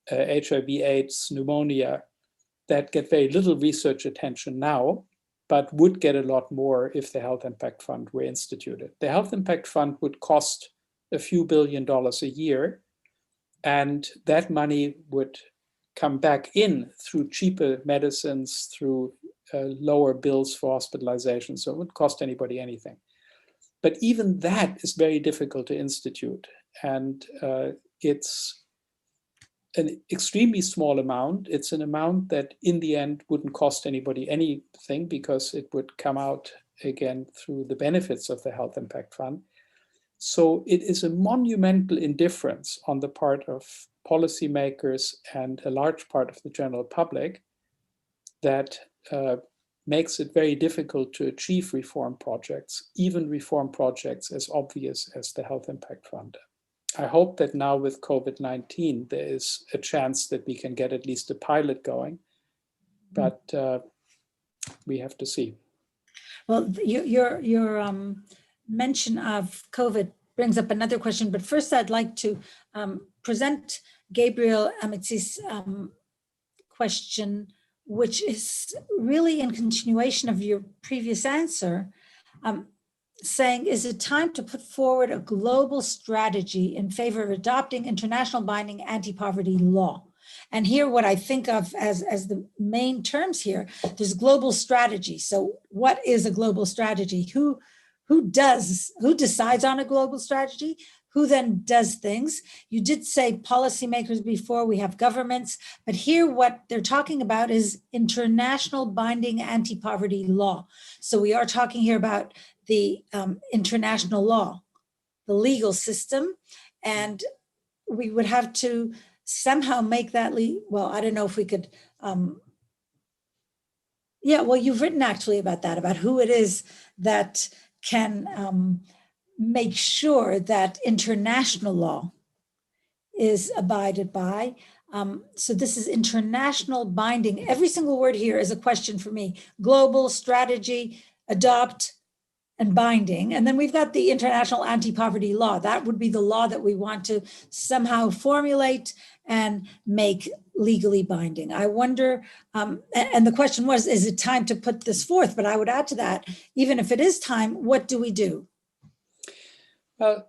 HIV/AIDS, pneumonia, that get very little research attention now, but would get a lot more if the Health Impact Fund were instituted. The Health Impact Fund would cost a few $1 billion a year, and that money would come back in through cheaper medicines, through lower bills for hospitalization, so it wouldn't cost anybody anything. But even that is very difficult to institute, and it's an extremely small amount. It's an amount that in the end wouldn't cost anybody anything because it would come out again through the benefits of the Health Impact Fund. So it is a monumental indifference on the part of policymakers and a large part of the general public that makes it very difficult to achieve reform projects, even reform projects as obvious as the Health Impact Fund. I hope that now with COVID-19, there is a chance that we can get at least a pilot going, but we have to see. Well, your mention of COVID brings up another question, but first I'd like to present Gabriel Amitzi's question, which is really in continuation of your previous answer, saying, is it time to put forward a global strategy in favor of adopting international binding anti-poverty law? And here, what I think of as the main terms here, there's global strategy. So what is a global strategy? Who decides on a global strategy? Who then does things? You did say policymakers before, we have governments, but here what they're talking about is international binding anti-poverty law. So we are talking here about the international law, the legal system, and we would have to somehow make that well, I don't know if we could, yeah, well, you've written actually about that, about who it is that can make sure that international law is abided by. So this is international binding. Every single word here is a question for me. Global strategy, adopt, and binding. And then we've got the international anti-poverty law. That would be the law that we want to somehow formulate and make legally binding. I wonder, and the question was, is it time to put this forth? But I would add to that, even if it is time, what do we do? Well,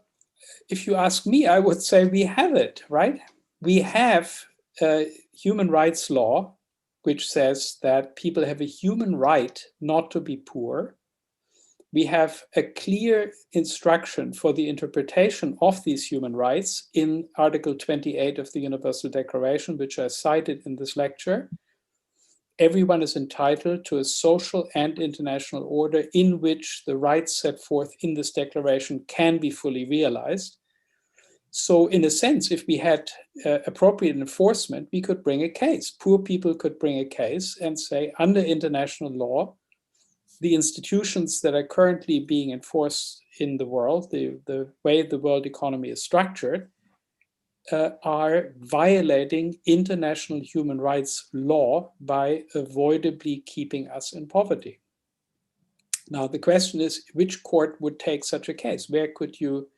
if you ask me, I would say we have it, right? We have human rights law, which says that people have a human right not to be poor. We have a clear instruction for the interpretation of these human rights in Article 28 of the Universal Declaration, which I cited in this lecture. Everyone is entitled to a social and international order in which the rights set forth in this declaration can be fully realized. So in a sense, if we had appropriate enforcement, we could bring a case. Poor people could bring a case and say, under international law, the institutions that are currently being enforced in the world, the way the world economy is structured, are violating international human rights law by avoidably keeping us in poverty. Now, the question is, which court would take such a case? Where could you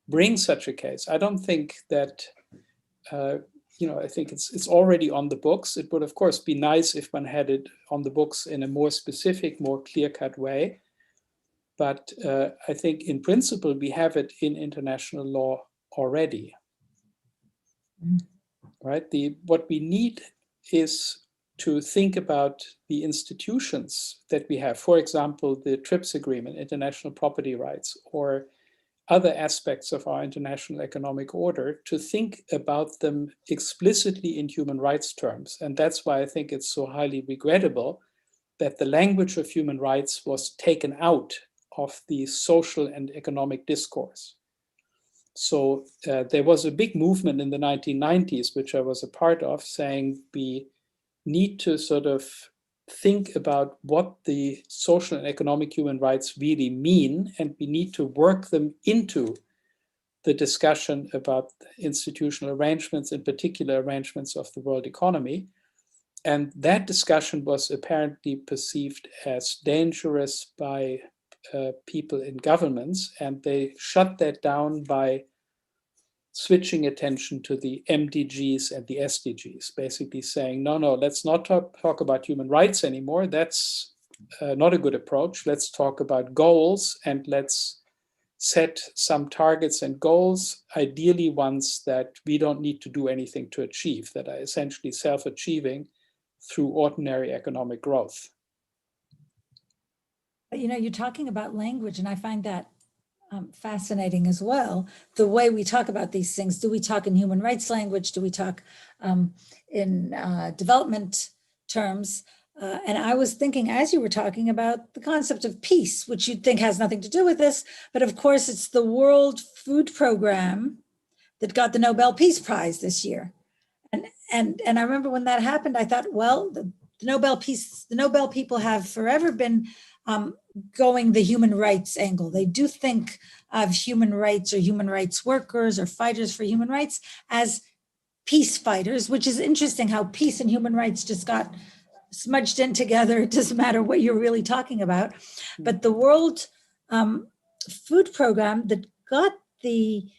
bring such a case? I don't think that, I think it's already on the books. It would, of course, be nice if one had it on the books in a more specific, more clear-cut way. But I think in principle, we have it in international law already. Right? What we need is to think about the institutions that we have. For example, the TRIPS agreement, international property rights, or other aspects of our international economic order, to think about them explicitly in human rights terms. And that's why I think it's so highly regrettable that the language of human rights was taken out of the social and economic discourse. So there was a big movement in the 1990s, which I was a part of, saying we need to sort of think about what the social and economic human rights really mean, and we need to work them into the discussion about institutional arrangements, in particular arrangements of the world economy. And that discussion was apparently perceived as dangerous by people in governments, and they shut that down by switching attention to the MDGs and the SDGs, basically saying, no, let's not talk about human rights anymore. That's not a good approach. Let's talk about goals, and let's set some targets and goals, ideally ones that we don't need to do anything to achieve, that are essentially self-achieving through ordinary economic growth. But you're talking about language, and I find that fascinating as well. The way we talk about these things, do we talk in human rights language? Do we talk in development terms? And I was thinking, as you were talking about the concept of peace, which you'd think has nothing to do with this, but of course it's the World Food Program that got the Nobel Peace Prize this year. And I remember when that happened, I thought, well, the Nobel people have forever been going the human rights angle. They do think of human rights or human rights workers or fighters for human rights as peace fighters, which is interesting how peace and human rights just got smudged in together. It doesn't matter what you're really talking about. But the World Food Program that got the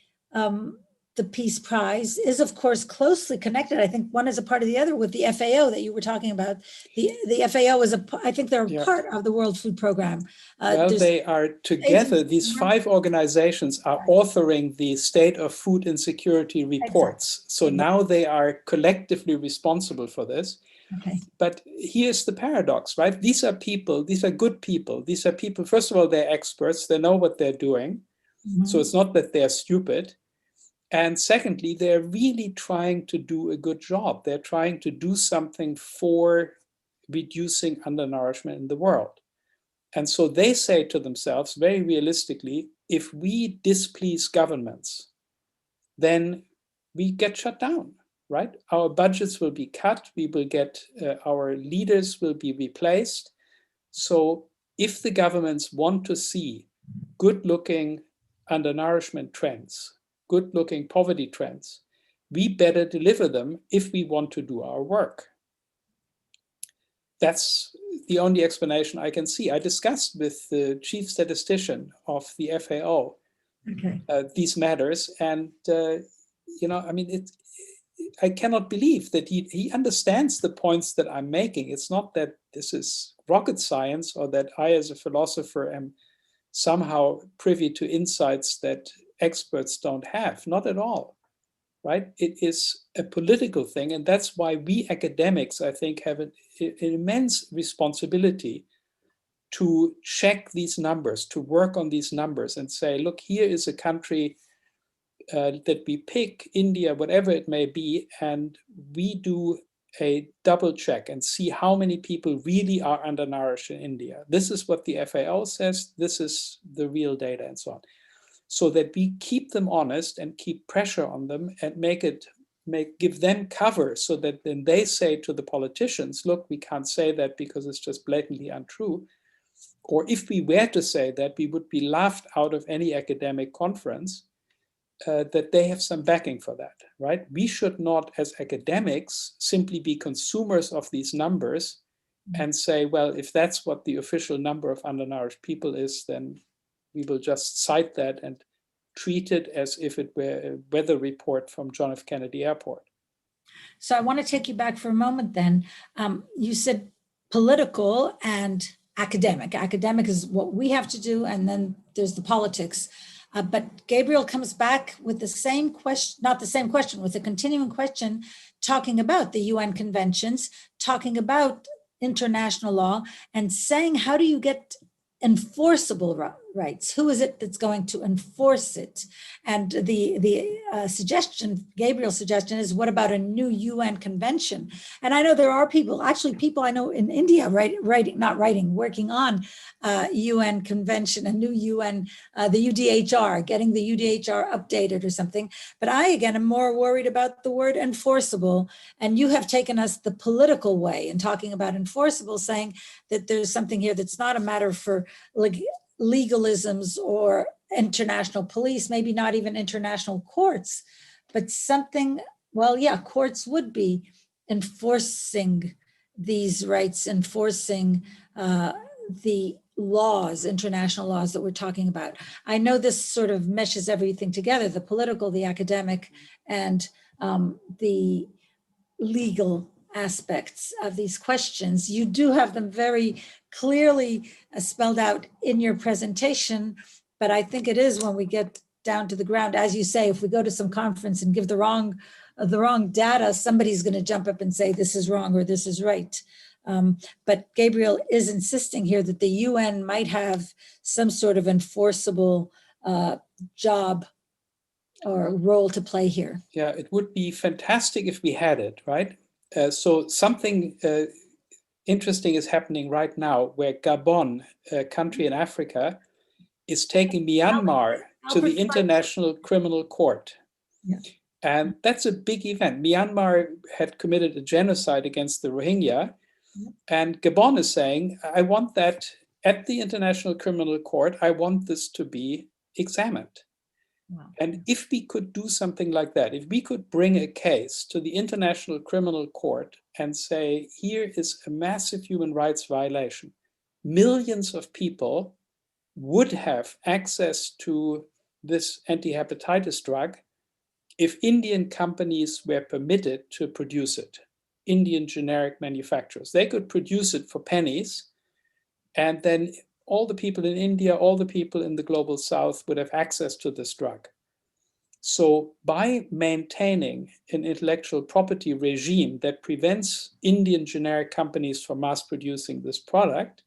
the Peace Prize is, of course, closely connected. I think one is a part of the other with the FAO that you were talking about. The FAO is I think they're a part of the World Food Program. Well, they are together. These 5 organizations are authoring the State of Food Insecurity reports. So now they are collectively responsible for this. Okay. But here's the paradox, right? These are people, these are good people. These are people, first of all, they're experts. They know what they're doing. So it's not that they're stupid. And secondly, they're really trying to do a good job. They're trying to do something for reducing undernourishment in the world. And so they say to themselves, very realistically, if we displease governments, then we get shut down, right? Our budgets will be cut. We will get, our leaders will be replaced. So if the governments want to see good-looking undernourishment trends, good-looking poverty trends, we better deliver them if we want to do our work. That's the only explanation I can see. I discussed with the chief statistician of the FAO these matters, and you know, I mean, I cannot believe that he understands the points that I'm making. It's not that this is rocket science or that I, as a philosopher, am somehow privy to insights that experts don't have. Not at all, right? It is a political thing, and that's why we academics, I think, have an immense responsibility to check these numbers, to work on these numbers and say, look, here is a country that we pick, India, whatever it may be, and we do a double check and see how many people really are undernourished in India. This is what the FAO says, this is the real data, and so on. So that we keep them honest and keep pressure on them and give them cover, so that then they say to the politicians, look, we can't say that because it's just blatantly untrue. Or if we were to say that, we would be laughed out of any academic conference, that they have some backing for that, right? We should not, as academics, simply be consumers of these numbers and say, well, if that's what the official number of undernourished people is, then we will just cite that and treat it as if it were a weather report from John F. Kennedy Airport. So I want to take you back for a moment then. You said political and academic. Academic is what we have to do, and then there's the politics. But Gabriel comes back with the same question, not the same question, with a continuing question, talking about the UN conventions, talking about international law, and saying, how do you get enforceable rights? Who is it that's going to enforce it? And the suggestion, Gabriel's suggestion, is what about a new UN convention? And I know there are people, actually people I know in India, working on UN convention, a new UN, the UDHR, getting the UDHR updated or something. But I, again, am more worried about the word enforceable. And you have taken us the political way in talking about enforceable, saying that there's something here that's not a matter for legalisms or international police, maybe not even international courts, but something, well, yeah, courts would be enforcing these rights, enforcing the laws, international laws that we're talking about. I know this sort of meshes everything together, the political, the academic, and the legal aspects of these questions. You do have them very clearly spelled out in your presentation, but I think it is when we get down to the ground, as you say, if we go to some conference and give the wrong data, somebody's going to jump up and say this is wrong or this is right. But Gabriel is insisting here that the UN might have some sort of enforceable job or role to play here. Yeah, it would be fantastic if we had it, right? So something interesting is happening right now, where Gabon, a country in Africa, is taking Myanmar to the International Criminal Court. Yeah. And that's a big event. Myanmar had committed a genocide against the Rohingya, and Gabon is saying, I want that at the International Criminal Court, I want this to be examined. Wow. And if we could do something like that, if we could bring a case to the International Criminal Court and say, here is a massive human rights violation, millions of people would have access to this anti-hepatitis drug if Indian companies were permitted to produce it, Indian generic manufacturers, they could produce it for pennies, and then all the people in India, all the people in the global south would have access to this drug. So by maintaining an intellectual property regime that prevents Indian generic companies from mass producing this product,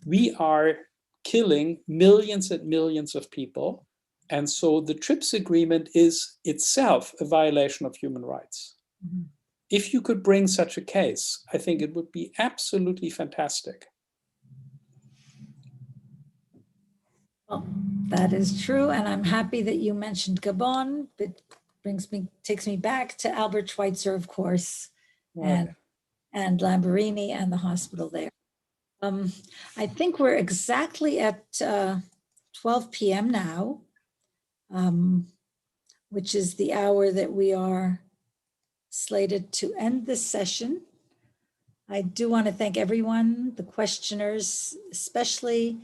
we are killing millions and millions of people. And so the TRIPS agreement is itself a violation of human rights. Mm-hmm. If you could bring such a case, I think it would be absolutely fantastic. Well, that is true, and I'm happy that you mentioned Gabon. It takes me back to Albert Schweitzer, of course, right, and Lamborghini and the hospital there. I think we're exactly at 12 p.m. now, which is the hour that we are slated to end this session. I do want to thank everyone, the questioners, especially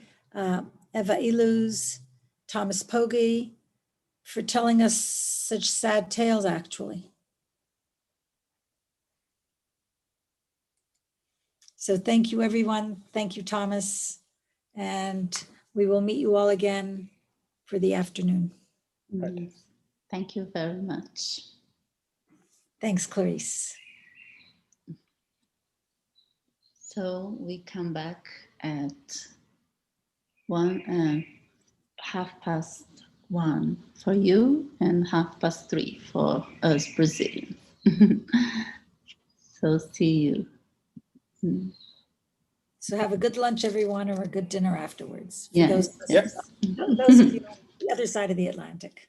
Eva Illouz, Thomas Pogge, for telling us such sad tales, actually. So thank you, everyone. Thank you, Thomas. And we will meet you all again for the afternoon. Yes. Thank you very much. Thanks, Clarice. So we come back at 1:30 for you and 3:30 for us Brazilians. So see you. So have a good lunch, everyone, or a good dinner afterwards. For Yes. those of you on the other side of the Atlantic.